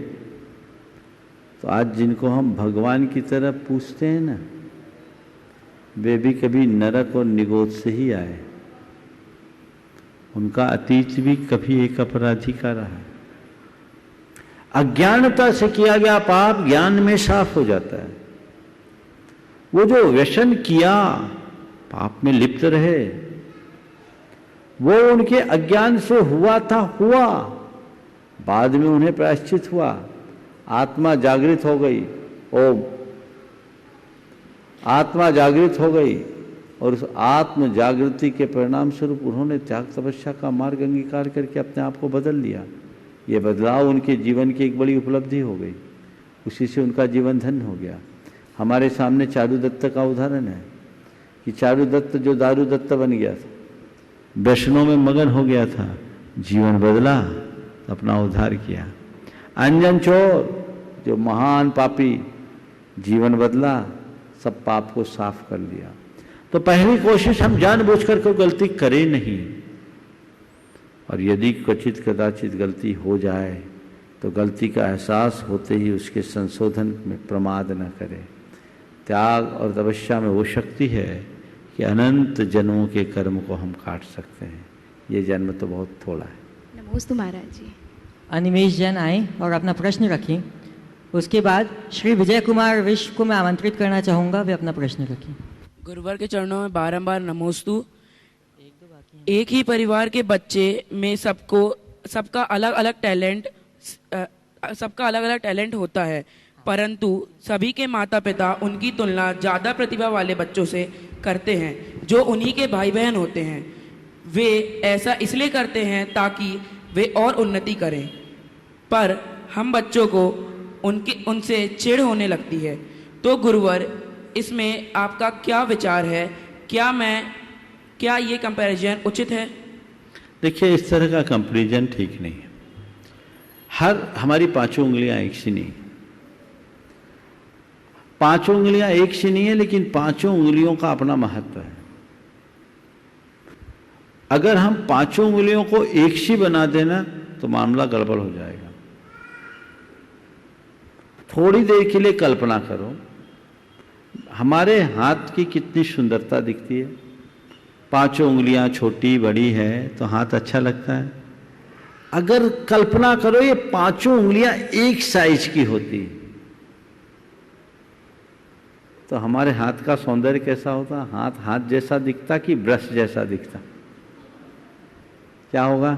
Speaker 4: तो आज जिनको हम भगवान की तरफ पूछते हैं ना, वे भी कभी नरक और निगोद से ही आए। उनका अतीत भी कभी एक अपराधी का रहा। अज्ञानता से किया गया पाप ज्ञान में साफ हो जाता है। वो जो व्यसन किया, पाप में लिप्त रहे, वो उनके अज्ञान से हुआ था, हुआ, बाद में उन्हें प्रायश्चित हुआ, आत्मा जागृत हो गई, ओम, आत्मा जागृत हो गई, और उस आत्म जागृति के परिणाम स्वरूप उन्होंने त्याग तपस्या का मार्ग अंगीकार करके अपने आप को बदल लिया। ये बदलाव उनके जीवन की एक बड़ी उपलब्धि हो गई, उसी से उनका जीवन धन्य हो गया। हमारे सामने चारुदत्त का उदाहरण है कि चारुदत्त जो दारूदत्त बन गया था, व्यसनों में मगन हो गया था, जीवन बदला तो अपना उद्धार किया। अंजन चोर जो महान पापी, जीवन बदला, सब पाप को साफ कर लिया। तो पहली कोशिश हम जानबूझकर कोई गलती करें नहीं, और यदि क्वचित कदाचित गलती हो जाए तो गलती का एहसास होते ही उसके संशोधन में प्रमाद न करें। त्याग और तपस्या में वो शक्ति है कि अनंत जन्मों के कर्म को हम काट सकते हैं। ये जन्म तो बहुत थोड़ा है।
Speaker 8: नमोस्तु महाराज जी।
Speaker 5: अनिमेश जैन आए और अपना प्रश्न रखें। उसके बाद श्री विजय कुमार विश्व को मैं आमंत्रित करना चाहूँगा, वे अपना प्रश्न रखें।
Speaker 9: गुरुवर के चरणों में बारंबार नमोस्तु। एक ही परिवार के बच्चे में सबका अलग अलग टैलेंट होता है, परंतु सभी के माता पिता उनकी तुलना ज़्यादा प्रतिभा वाले बच्चों से करते हैं जो उन्हीं के भाई बहन होते हैं। वे ऐसा इसलिए करते हैं ताकि वे और उन्नति करें, पर हम बच्चों को उनसे चिढ़ होने लगती है। तो गुरुवर, इसमें आपका क्या विचार है? क्या ये कंपैरिजन उचित है?
Speaker 4: देखिए, इस तरह का कंपैरिजन ठीक नहीं है। हमारी पांचों उंगलियां एक सी नहीं, पांचों उंगलियां एक सी नहीं है, लेकिन पांचों उंगलियों का अपना महत्व है। अगर हम पांचों उंगलियों को एक सी बना देना तो मामला गड़बड़ हो जाएगा। थोड़ी देर के लिए कल्पना करो, हमारे हाथ की कितनी सुंदरता दिखती है। पांचों उंगलियां छोटी बड़ी है तो हाथ अच्छा लगता है। अगर कल्पना करो ये पांचों उंगलियां एक साइज की होती तो हमारे हाथ का सौंदर्य कैसा होता? हाथ जैसा दिखता कि ब्रश जैसा दिखता? क्या होगा?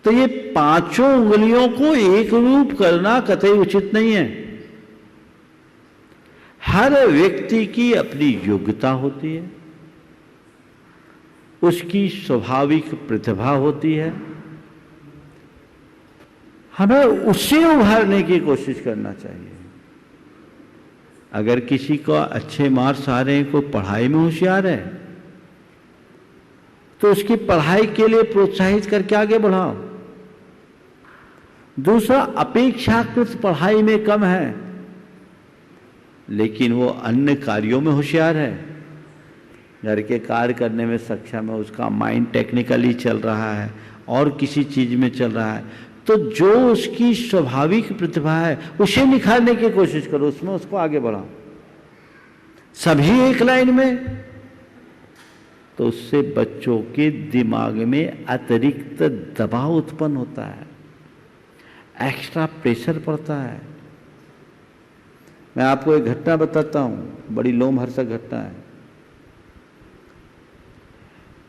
Speaker 4: तो ये पांचों उंगलियों को एक रूप करना कतई उचित नहीं है। हर व्यक्ति की अपनी योग्यता होती है, उसकी स्वाभाविक प्रतिभा होती है, हमें उसे उभारने की कोशिश करना चाहिए। अगर किसी को अच्छे मार्क्स आ रहे हैं, कोई पढ़ाई में होशियार है, तो उसकी पढ़ाई के लिए प्रोत्साहित करके आगे बढ़ाओ। दूसरा, अपेक्षाकृत पढ़ाई में कम है लेकिन वो अन्य कार्यों में होशियार है, घर के कार्य करने में सक्षम है, उसका माइंड टेक्निकली चल रहा है और किसी चीज में चल रहा है, तो जो उसकी स्वाभाविक प्रतिभा है उसे निखारने की कोशिश करो, उसमें उसको आगे बढ़ाओ। सभी एक लाइन में, तो उससे बच्चों के दिमाग में अतिरिक्त दबाव उत्पन्न होता है, एक्स्ट्रा प्रेशर पड़ता है। मैं आपको एक घटना बताता हूं, बड़ी लोमहर्षक घटना है।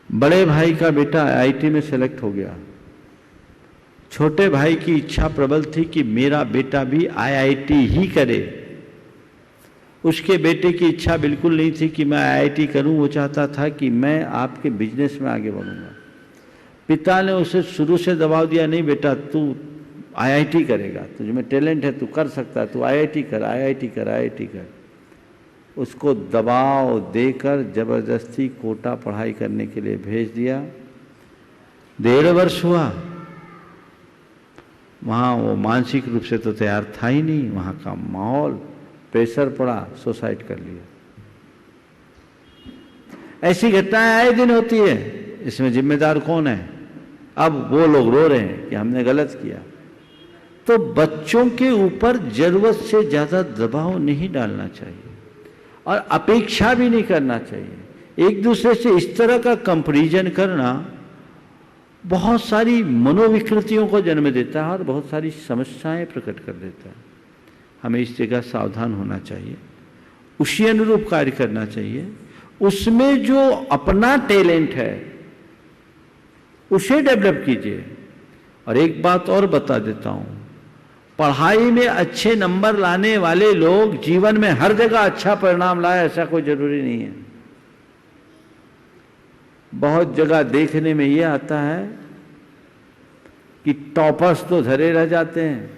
Speaker 4: बड़े भाई का बेटा आईआईटी में सेलेक्ट हो गया। छोटे भाई की इच्छा प्रबल थी कि मेरा बेटा भी आईआईटी ही करे। उसके बेटे की इच्छा बिल्कुल नहीं थी कि मैं आईआईटी करूं, वो चाहता था कि मैं आपके बिजनेस में आगे बढ़ूंगा। पिता ने उसे शुरू से दबाव दिया, नहीं बेटा तू आईआईटी करेगा, तुझ में टैलेंट है, तू कर सकता है, तू आईआईटी कर, आईआईटी कर, आईआईटी कर। उसको दबाव देकर जबरदस्ती कोटा पढ़ाई करने के लिए भेज दिया। 1.5 वर्ष हुआ, वहाँ वो मानसिक रूप से तो तैयार था ही नहीं, वहाँ का माहौल, प्रेशर पड़ा, सुसाइड कर लिया। ऐसी घटनाएं आए दिन होती है। इसमें जिम्मेदार कौन है? अब वो लोग रो रहे हैं कि हमने गलत किया। तो बच्चों के ऊपर जरूरत से ज्यादा दबाव नहीं डालना चाहिए और अपेक्षा भी नहीं करना चाहिए। एक दूसरे से इस तरह का कंपैरिजन करना बहुत सारी मनोविकृतियों को जन्म देता है और बहुत सारी समस्याएं प्रकट कर देता है। हमें इस जगह सावधान होना चाहिए उसी अनुरूप कार्य करना चाहिए। उसमें जो अपना टैलेंट है उसे डेवलप कीजिए। और एक बात और बता देता हूं, पढ़ाई में अच्छे नंबर लाने वाले लोग जीवन में हर जगह अच्छा परिणाम लाए ऐसा कोई जरूरी नहीं है। बहुत जगह देखने में यह आता है कि टॉपर्स तो धरे रह जाते हैं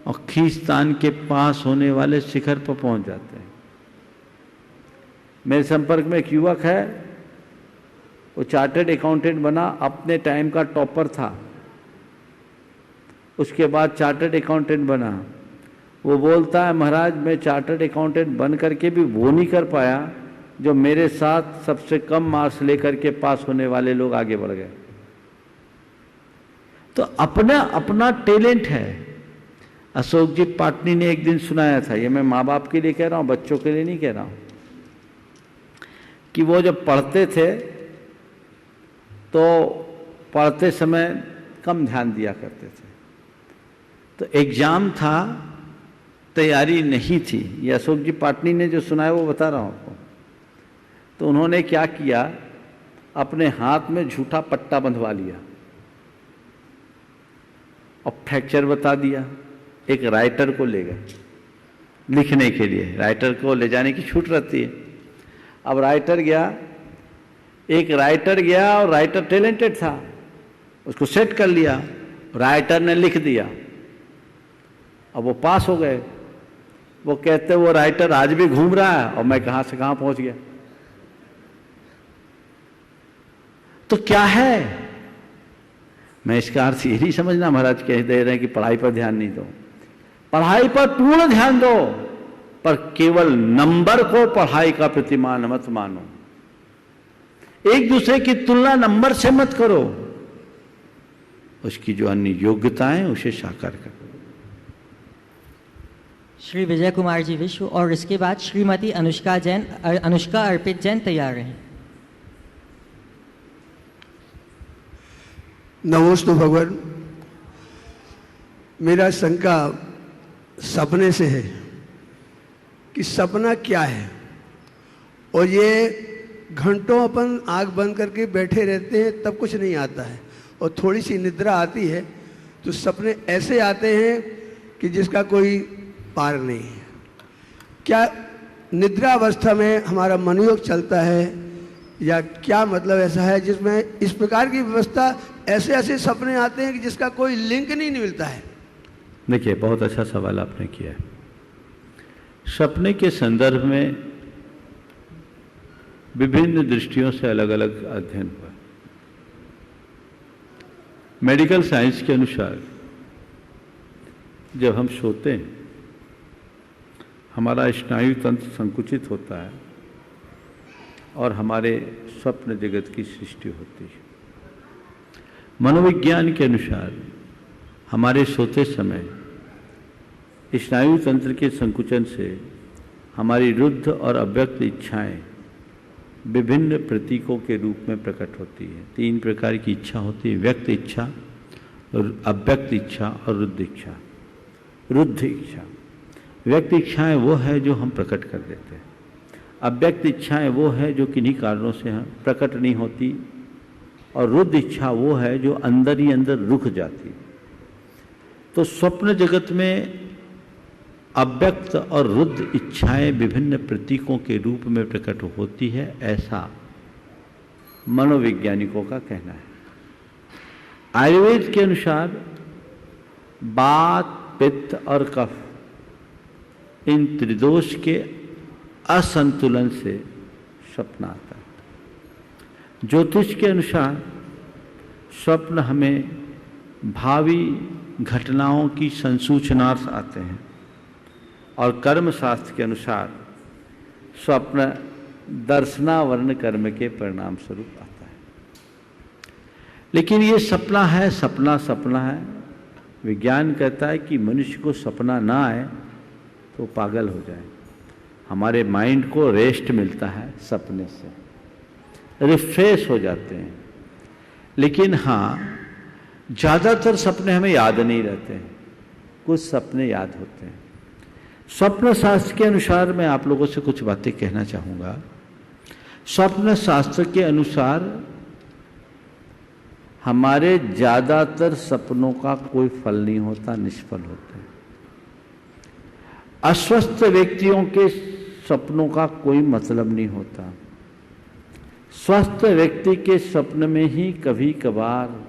Speaker 4: और खींचतान के पास होने वाले शिखर पर पहुंच जाते हैं। मेरे संपर्क में एक युवक है, वो चार्टर्ड अकाउंटेंट बना, अपने टाइम का टॉपर था, उसके बाद चार्टर्ड अकाउंटेंट बना। वो बोलता है महाराज मैं चार्टर्ड अकाउंटेंट बन करके भी वो नहीं कर पाया जो मेरे साथ सबसे कम मार्क्स लेकर के पास होने वाले लोग आगे बढ़ गए। तो अपना अपना टैलेंट है। अशोक जी पाटनी ने एक दिन सुनाया था, ये मैं माँ बाप के लिए कह रहा हूँ, बच्चों के लिए नहीं कह रहा हूँ, कि वो जब पढ़ते थे तो पढ़ते समय कम ध्यान दिया करते थे। तो एग्जाम था, तैयारी नहीं थी। ये अशोक जी पाटनी ने जो सुनाया वो बता रहा हूँ आपको। तो उन्होंने क्या किया, अपने हाथ में झूठा पट्टा बंधवा लिया और फ्रैक्चर बता दिया। एक राइटर को ले गए लिखने के लिए, राइटर को ले जाने की छूट रहती है। अब राइटर गया, एक राइटर गया और राइटर टैलेंटेड था, उसको सेट कर लिया, राइटर ने लिख दिया, अब वो पास हो गए। वो कहते वो राइटर आज भी घूम रहा है और मैं कहां से कहां पहुंच गया। तो क्या है, मैं इसका अर्थ ये नहीं समझना महाराज कह दे रहे हैं कि पढ़ाई पर ध्यान नहीं दो। पढ़ाई पर पूर्ण ध्यान दो, पर केवल नंबर को पढ़ाई का प्रतिमान मत मानो। एक दूसरे की तुलना नंबर से मत करो, उसकी जो अन्य योग्यताएं उसे साकार करो।
Speaker 5: श्री विजय कुमार जी विश्व और इसके बाद श्रीमती अनुष्का अर्पित जैन तैयार हैं।
Speaker 10: नमोस्तु भगवान। मेरा शंका सपने से है कि सपना क्या है, और ये घंटों अपन आंख बंद करके बैठे रहते हैं तब कुछ नहीं आता है, और थोड़ी सी निद्रा आती है तो सपने ऐसे आते हैं कि जिसका कोई पार नहीं है। क्या निद्रा अवस्था में हमारा मनोयोग चलता है या क्या मतलब ऐसा है जिसमें इस प्रकार की व्यवस्था, ऐसे ऐसे सपने आते हैं कि जिसका कोई लिंक नहीं मिलता है?
Speaker 4: देखिए, बहुत अच्छा सवाल आपने किया है। सपने के संदर्भ में विभिन्न दृष्टियों से अलग अलग अध्ययन हुआ। मेडिकल साइंस के अनुसार जब हम सोते हैं हमारा स्नायु तंत्र संकुचित होता है और हमारे स्वप्न जगत की सृष्टि होती है। मनोविज्ञान के अनुसार हमारे सोते समय स्नायु तंत्र के संकुचन से हमारी रुद्ध और अव्यक्त इच्छाएं विभिन्न प्रतीकों के रूप में प्रकट होती है। 3 प्रकार की इच्छा होती है, व्यक्त इच्छा, अव्यक्त इच्छा और रुद्ध इच्छा। रुद्ध इच्छा, व्यक्त इच्छाएं वो है जो हम प्रकट कर देते हैं, अव्यक्त इच्छाएं वो है जो किन्हीं कारणों से हम प्रकट नहीं होती, और रुद्ध इच्छा वो है जो अंदर ही अंदर रुक जाती। तो स्वप्न जगत में अव्यक्त और रुद्ध इच्छाएं विभिन्न प्रतीकों के रूप में प्रकट होती है, ऐसा मनोवैज्ञानिकों का कहना है। आयुर्वेद के अनुसार वात, पित्त और कफ, इन त्रिदोष के असंतुलन से स्वप्न आता है। ज्योतिष के अनुसार स्वप्न हमें भावी घटनाओं की संसूचनार्थ आते हैं, और कर्म शास्त्र के अनुसार स्वप्न दर्शनावर्ण कर्म के परिणाम स्वरूप आता है। लेकिन ये सपना है, सपना सपना है। विज्ञान कहता है कि मनुष्य को सपना ना आए तो पागल हो जाए। हमारे माइंड को रेस्ट मिलता है सपने से, रिफ्रेश हो जाते हैं। लेकिन हाँ, ज़्यादातर सपने हमें याद नहीं रहते हैं, कुछ सपने याद होते हैं। स्वप्न शास्त्र के अनुसार मैं आप लोगों से कुछ बातें कहना चाहूंगा। स्वप्न शास्त्र के अनुसार हमारे ज्यादातर सपनों का कोई फल नहीं होता, निष्फल होते हैं। अस्वस्थ व्यक्तियों के सपनों का कोई मतलब नहीं होता। स्वस्थ व्यक्ति के स्वप्न में ही कभी कभार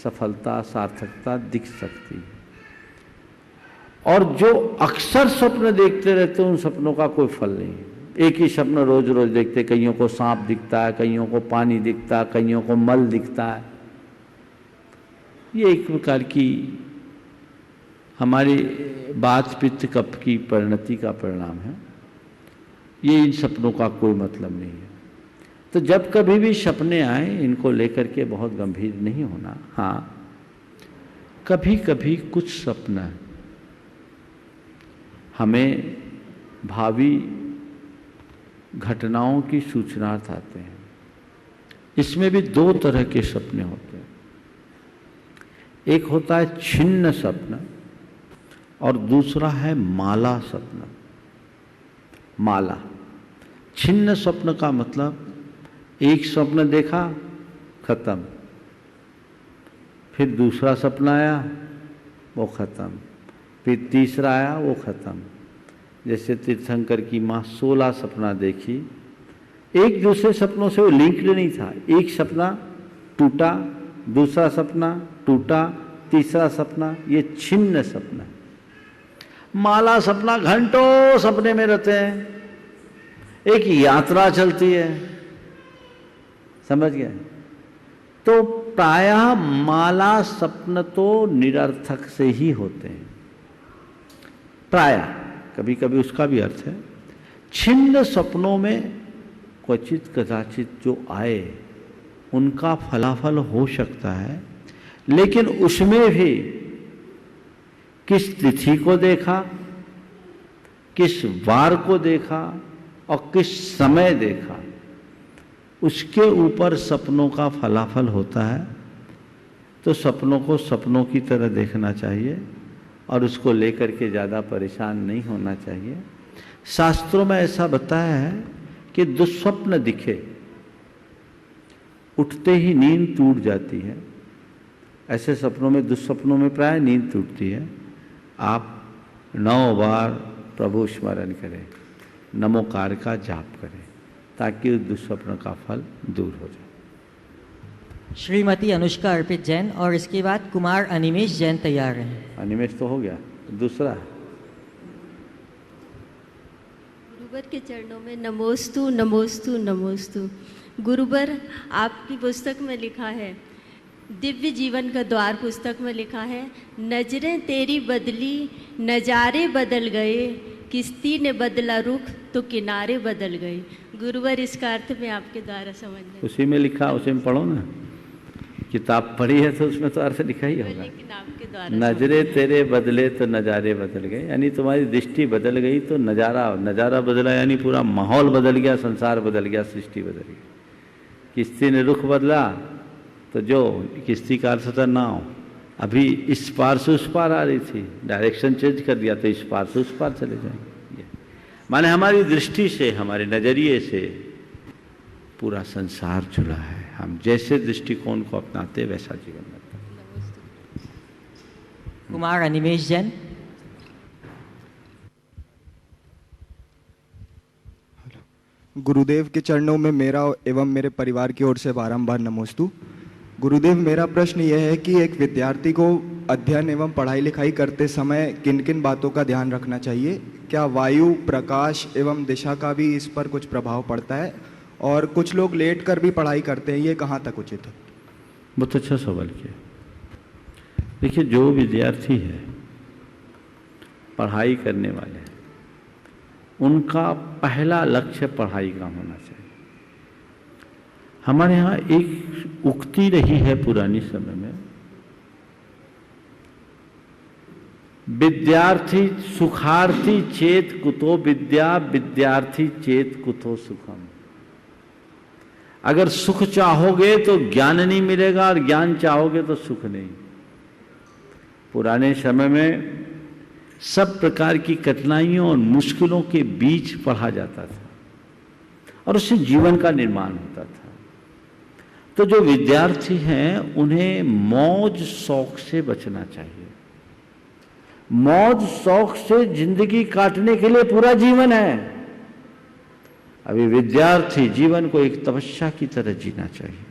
Speaker 4: सफलता, सार्थकता दिख सकती है। और जो अक्सर स्वप्न देखते रहते हैं उन सपनों का कोई फल नहीं है। एक ही स्वप्न रोज रोज देखते, कईयों को सांप दिखता है, कईयों को पानी दिखता है, कईयों को मल दिखता है। ये एक प्रकार की हमारी बात पित्त कफ की परिणति का परिणाम है। ये इन सपनों का कोई मतलब नहीं है। तो जब कभी भी सपने आए इनको लेकर के बहुत गंभीर नहीं होना। हाँ, कभी कभी कुछ सपना हमें भावी घटनाओं की सूचनार्थ आते हैं। इसमें भी दो तरह के सपने होते हैं। एक होता है छिन्न स्वप्न और दूसरा है माला स्वप्न। माला, छिन्न स्वप्न का मतलब एक स्वप्न देखा, खत्म, फिर दूसरा सपना आया, वो खत्म, फिर तीसरा आया, वो खत्म। जैसे तीर्थंकर की माँ 16 सपना देखी, एक दूसरे सपनों से वो लिंक्ड नहीं था। एक सपना टूटा, दूसरा सपना टूटा, तीसरा सपना, ये छिन्न सपना। माला सपना घंटों सपने में रहते हैं, एक यात्रा चलती है, समझ गए? तो प्रायः माला स्वप्न तो निरर्थक से ही होते हैं, प्रायः, कभी कभी उसका भी अर्थ है। छिन्न सपनों में क्वचित कदाचित जो आए उनका फलाफल हो सकता है, लेकिन उसमें भी किस तिथि को देखा, किस वार को देखा और किस समय देखा, उसके ऊपर सपनों का फलाफल होता है। तो सपनों को सपनों की तरह देखना चाहिए और उसको लेकर के ज़्यादा परेशान नहीं होना चाहिए। शास्त्रों में ऐसा बताया है कि दुस्वप्न दिखे, उठते ही नींद टूट जाती है। ऐसे सपनों में, दुस्वप्नों में प्राय नींद टूटती है। आप 9 बार प्रभु स्मरण करें, नमोकार का जाप करें, ताकि उस दुस्वप्न का फल दूर हो जाए।
Speaker 5: श्रीमती अनुष्का अर्पित जैन और इसके बाद कुमार अनिमेश जैन तैयार हैं।
Speaker 4: अनिमेश तो हो गया, दूसरा
Speaker 11: गुरुवर के चरणों में नमोस्तु नमोस्तु नमोस्तु। गुरुवर, आपकी पुस्तक में लिखा है, दिव्य जीवन का द्वार पुस्तक में लिखा है, नजरें तेरी बदली, नजारे बदल गए, किश्ती ने बदला रुख तो किनारे बदल गए। गुरुवर, इसका अर्थ में आपके द्वारा समझ लें।
Speaker 4: उसी में लिखा, उसी में पढ़ो ना, किताब पढ़ी है तो उसमें तो अर्थ लिखा ही होगा।
Speaker 11: लेकिन आपके द्वारा
Speaker 4: नजरे तेरे बदले तो नज़ारे बदल गए, यानी तुम्हारी दृष्टि बदल गई तो नज़ारा बदला, यानी पूरा माहौल बदल गया, संसार बदल गया, सृष्टि बदल गई। किश्ती ने रुख बदला तो जो किश्ती का अर्थ था नाव, अभी इस पार से उस पार आ रही थी, डायरेक्शन चेंज कर दिया तो इस पार से उस पार चले जाएंगे। माने हमारी दृष्टि से, हमारे नजरिए से पूरा संसार जुड़ा है। हम जैसे दृष्टिकोण को अपनाते वैसा जीवन बनता है।
Speaker 5: कुमार अनिमेश जैन।
Speaker 12: गुरुदेव के चरणों में मेरा एवं मेरे परिवार की ओर से बारंबार नमोस्तु। गुरुदेव, मेरा प्रश्न यह है कि एक विद्यार्थी को अध्ययन एवं पढ़ाई लिखाई करते समय किन किन बातों का ध्यान रखना चाहिए? क्या वायु, प्रकाश एवं दिशा का भी इस पर कुछ प्रभाव पड़ता है? और कुछ लोग लेट कर भी पढ़ाई करते हैं, ये कहाँ तक उचित है?
Speaker 4: बहुत अच्छा सवाल किया। देखिए, जो विद्यार्थी है, पढ़ाई करने वाले, उनका पहला लक्ष्य पढ़ाई का होना चाहिए। हमारे यहाँ एक उक्ति रही है पुरानी समय में, विद्यार्थी सुखार्थी चेत कुतो विद्या, विद्यार्थी चेत कुतो सुखम। अगर सुख चाहोगे तो ज्ञान नहीं मिलेगा और ज्ञान चाहोगे तो सुख नहीं। पुराने समय में सब प्रकार की कठिनाइयों और मुश्किलों के बीच पढ़ा जाता था और उससे जीवन का निर्माण होता था। तो जो विद्यार्थी हैं उन्हें मौज शौक से बचना चाहिए। मौज शौक से जिंदगी काटने के लिए पूरा जीवन है। अभी विद्यार्थी जीवन को एक तपस्या की तरह जीना चाहिए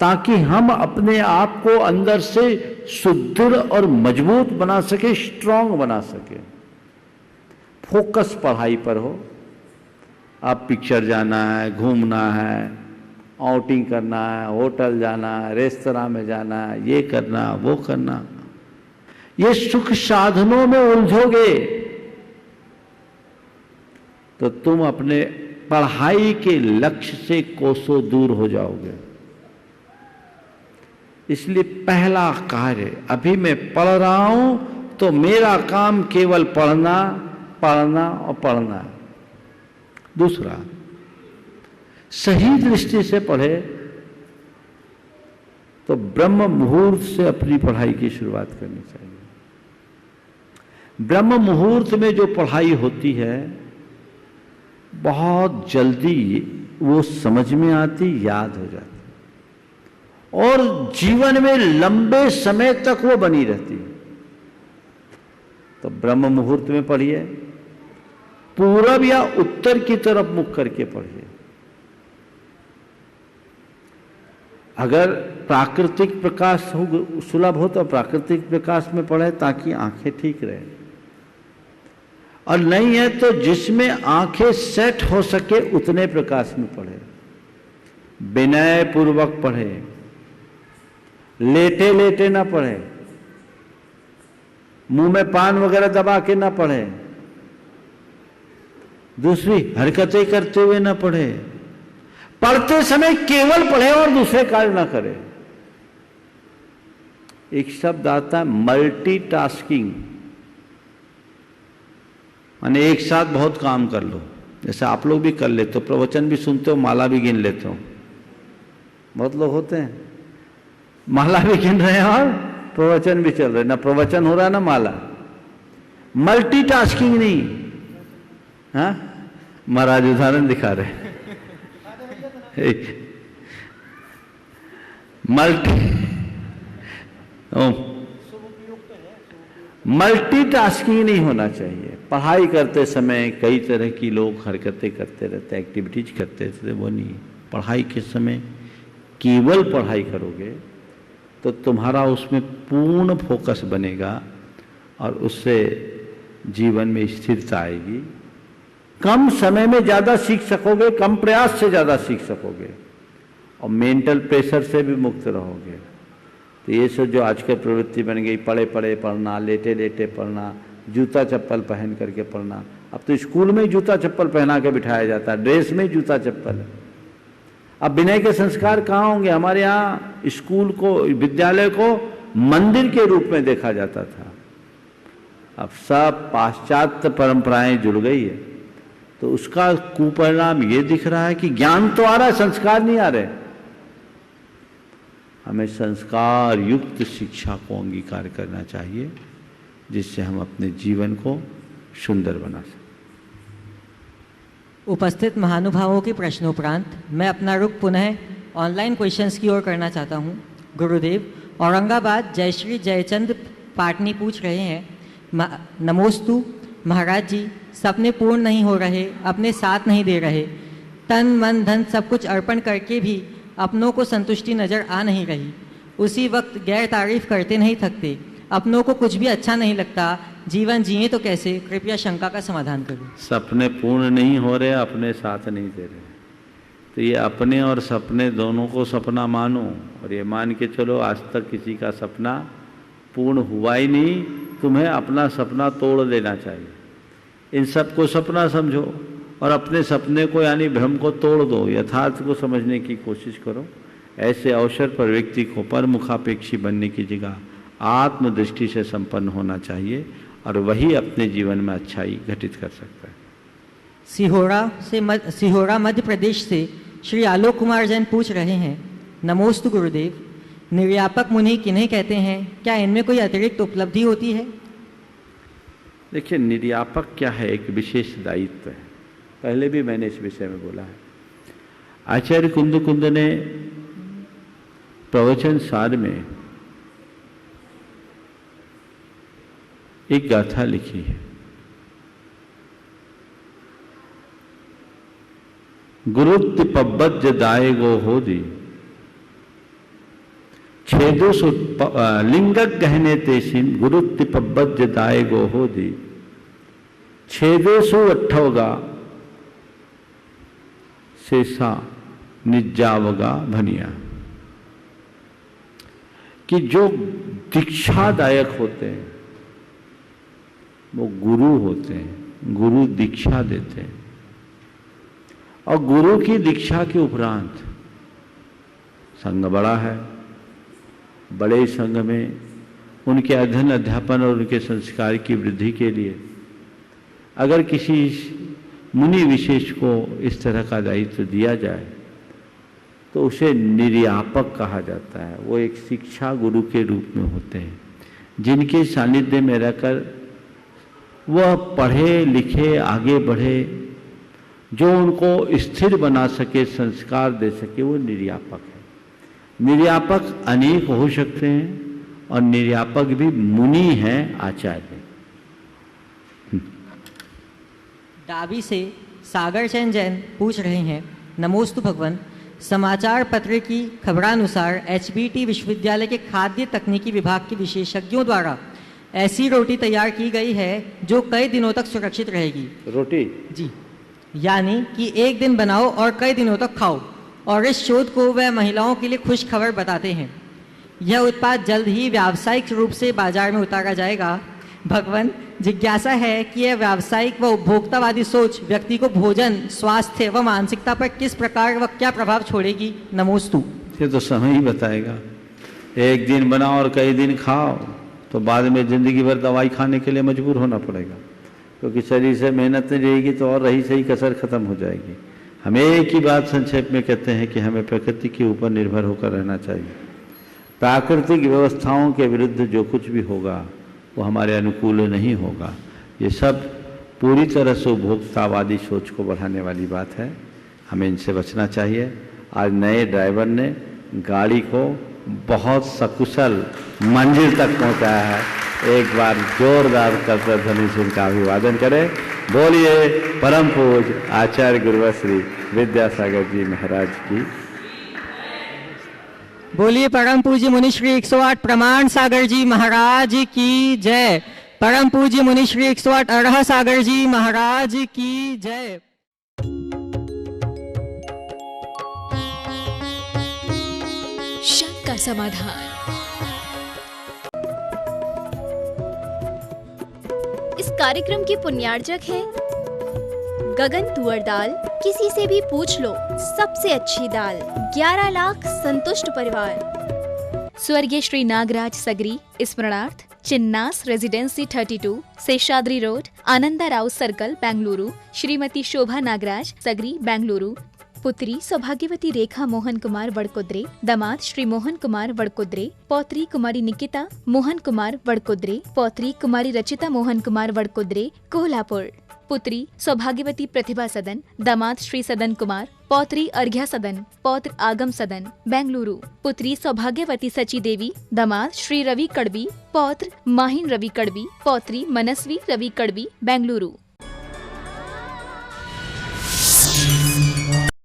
Speaker 4: ताकि हम अपने आप को अंदर से सुदृढ़ और मजबूत बना सके, स्ट्रांग बना सके। फोकस पढ़ाई पर हो। आप पिक्चर जाना है, घूमना है, आउटिंग करना है, होटल जाना है, रेस्तरां में जाना है, ये करना वो करना, ये सुख साधनों में उलझोगे तो तुम अपने पढ़ाई के लक्ष्य से कोसों दूर हो जाओगे। इसलिए पहला कार्य, अभी मैं पढ़ रहा हूं तो मेरा काम केवल पढ़ना, पढ़ना और पढ़ना है। दूसरा, सही दृष्टि से पढ़े तो ब्रह्म मुहूर्त से अपनी पढ़ाई की शुरुआत करनी चाहिए। ब्रह्म मुहूर्त में जो पढ़ाई होती है बहुत जल्दी वो समझ में आती, याद हो जाती और जीवन में लंबे समय तक वो बनी रहती। तो ब्रह्म मुहूर्त में पढ़िए, पूरब या उत्तर की तरफ मुख करके पढ़िए। अगर प्राकृतिक प्रकाश सुलभ हो तो प्राकृतिक प्रकाश में पढ़े ताकि आंखें ठीक रहे, और नहीं है तो जिसमें आंखें सेट हो सके उतने प्रकाश में पढ़े। विनय पूर्वक पढ़े, लेटे लेटे ना पढ़े, मुंह में पान वगैरह दबा के ना पढ़े, दूसरी हरकतें करते हुए ना पढ़े। पढ़ते समय केवल पढ़े और दूसरे कार्य ना करे। एक शब्द आता है मल्टीटास्किंग, माने एक साथ बहुत काम कर लो। जैसे आप लोग भी कर लेते हो, प्रवचन भी सुनते हो, माला भी गिन लेते हो। बहुत लोग होते हैं माला भी गिन रहे हैं और प्रवचन भी चल रहे, ना प्रवचन हो रहा है ना माला। मल्टीटास्किंग नहीं। हाँ, महाराज उदाहरण दिखा रहे मल्टीटास्किंग नहीं होना चाहिए। पढ़ाई करते समय कई तरह की लोग हरकतें करते रहते, एक्टिविटीज करते रहते, वो नहीं। पढ़ाई के समय केवल पढ़ाई करोगे तो तुम्हारा उसमें पूर्ण फोकस बनेगा और उससे जीवन में स्थिरता आएगी। कम समय में ज़्यादा सीख सकोगे, कम प्रयास से ज़्यादा सीख सकोगे और मेंटल प्रेशर से भी मुक्त रहोगे। तो ये सब जो आजकल प्रवृत्ति बन गई, पढ़े पढ़े पढ़ना, लेटे लेटे पढ़ना, जूता चप्पल पहन करके पढ़ना। अब तो स्कूल में ही जूता चप्पल पहना के बिठाया जाता है, ड्रेस में ही जूता चप्पल। अब विनय के संस्कार कहाँ होंगे? हमारे यहाँ स्कूल को, विद्यालय को मंदिर के रूप में देखा जाता था। अब सब पाश्चात्य परंपराएं जुड़ गई है, तो उसका कुपरिणाम ये दिख रहा है कि ज्ञान तो आ रहा है, संस्कार नहीं आ रहे। हमें संस्कार युक्त शिक्षा को अंगीकार करना चाहिए, जिससे हम अपने जीवन को सुंदर बना सकें।
Speaker 5: उपस्थित महानुभावों के प्रश्नोपरांत मैं अपना रुख पुनः ऑनलाइन क्वेश्चंस की ओर करना चाहता हूं। गुरुदेव, औरंगाबाद जयश्री जयचंद पाटनी पूछ रहे हैं, नमोस्तु महाराज जी, सपने पूर्ण नहीं हो रहे, अपने साथ नहीं दे रहे, तन मन धन सब कुछ अर्पण करके भी अपनों को संतुष्टि नज़र आ नहीं रही। उसी वक्त गैर तारीफ करते नहीं थकते, अपनों को कुछ भी अच्छा नहीं लगता, जीवन जिए तो कैसे? कृपया शंका का समाधान करो।
Speaker 4: सपने पूर्ण नहीं हो रहे, अपने साथ नहीं दे रहे, तो ये अपने और सपने दोनों को सपना मानो और ये मान के चलो आज तक किसी का सपना पूर्ण हुआ ही नहीं। तुम्हें अपना सपना तोड़ देना चाहिए। इन सब को सपना समझो और अपने सपने को यानी भ्रम को तोड़ दो, यथार्थ को समझने की कोशिश करो। ऐसे अवसर पर व्यक्ति को परमुखापेक्षी बनने की जगह आत्मदृष्टि से संपन्न होना चाहिए और वही अपने जीवन में अच्छाई घटित कर सकता है।
Speaker 5: सिहोरा मध्य प्रदेश से श्री आलोक कुमार जैन पूछ रहे हैं, नमोस्तु गुरुदेव, निर्व्यापक मुनि किन्हें कहते हैं? क्या इनमें कोई अतिरिक्त उपलब्धि होती है?
Speaker 4: देखिए, निर्यापक क्या है? एक विशेष दायित्व है। पहले भी मैंने इस विषय में बोला है। आचार्य कुंद ने प्रवचन सार में एक गाथा लिखी है। गुरुत्व पब्बत दाए गो हो दी, छेदो सु लिंगक गहने तेसिन गुरुत्व पब्बत दाए गो हो दी, छेदो सु अट्ठवगा शेषा निजावगा भनिया। कि जो दीक्षादायक होते हैं वो गुरु होते हैं, गुरु दीक्षा देते हैं। और गुरु की दीक्षा के उपरांत संघ बड़ा है, बड़े संघ में उनके अध्ययन अध्यापन और उनके संस्कार की वृद्धि के लिए अगर किसी मुनि विशेष को इस तरह का दायित्व दिया जाए तो उसे निर्यापक कहा जाता है। वो एक शिक्षा गुरु के रूप में होते हैं, जिनके सानिध्य में रहकर वह पढ़े लिखे आगे बढ़े, जो उनको स्थिर बना सके, संस्कार दे सके, वो निर्यापक है। निर्यापक अनेक हो सकते हैं और निर्यापक भी मुनि हैं, आचार्य।
Speaker 5: डाबी से सागर चंद जैन पूछ रहे हैं, नमोस्तु भगवान, समाचार पत्र की खबरानुसार HBT विश्वविद्यालय के खाद्य तकनीकी विभाग के विशेषज्ञों द्वारा ऐसी रोटी तैयार की गई है जो कई दिनों तक सुरक्षित रहेगी।
Speaker 4: रोटी? जी।
Speaker 5: यानी कि एक दिन बनाओ और कई दिनों तक खाओ, और इस शोध को वह महिलाओं के लिए खुश खबर बताते हैं। यह उत्पाद जल्द ही व्यावसायिक रूप से बाजार में उतारा जाएगा। भगवान, जिज्ञासा है कि यह व्यावसायिक व उपभोक्तावादी सोच व्यक्ति को भोजन, स्वास्थ्य व मानसिकता पर किस प्रकार व क्या प्रभाव छोड़ेगी? नमोस्तु।
Speaker 4: ये तो समय ही बताएगा। एक दिन बनाओ और कई दिन खाओ तो बाद में जिंदगी भर दवाई खाने के लिए मजबूर होना पड़ेगा, क्योंकि शरीर से मेहनत नहीं रहेगी तो और रही सही कसर खत्म हो जाएगी। हम एक ही बात संक्षेप में कहते हैं कि हमें प्रकृति के ऊपर निर्भर होकर रहना चाहिए। प्राकृतिक व्यवस्थाओं के विरुद्ध जो कुछ भी होगा वो हमारे अनुकूल नहीं होगा। ये सब पूरी तरह से उपभोक्तावादी सोच को बढ़ाने वाली बात है, हमें इनसे बचना चाहिए। आज नए ड्राइवर ने गाड़ी को बहुत सकुशल मंजिल तक पहुंचाया है। एक बार जोरदार करतब ध्वनि से उनका अभिवादन करें। बोलिए परम पूज्य आचार्य गुरुवर श्री विद्यासागर जी महाराज की।
Speaker 5: बोलिए परम पूज्य मुनि श्री 108 प्रमाण सागर जी महाराज की जय। परम पूज्य मुनि श्री 108 अरह सागर जी महाराज की जय।
Speaker 2: शक का समाधान।
Speaker 1: इस कार्यक्रम के पुण्यार्जक हैं गगन तुअर दाल, किसी से भी पूछ लो सबसे अच्छी दाल, 11 लाख संतुष्ट परिवार।
Speaker 2: स्वर्गीय श्री नागराज सगरी स्मरणार्थ Chinnas residency 32, Sheshadri road, Anandrao circle, Bengaluru. Shrimati Shobha Nagaraj Sagari, Bengaluru. पुत्री सौभाग्यवती रेखा मोहन कुमार वड़कुद्रे, दामाद श्री मोहन कुमार वड़कुद्रे, पौत्री कुमारी निकिता मोहन कुमार वड़कुद्रे, पौत्री कुमारी रचिता मोहन कुमार वड़कुद्रे, कोल्हापुर। पुत्री सौभाग्यवती प्रतिभा सदन, दामाद श्री सदन कुमार, पौत्री अर्घ्या सदन, पौत्र आगम सदन, बेंगलुरु। पुत्री सौभाग्यवती सची देवी, दामाद श्री रवि कड़बी, पौत्र माहिन रवि कड़बी, पौत्री मनस्वी रवि कड़बी, बेंगलुरु।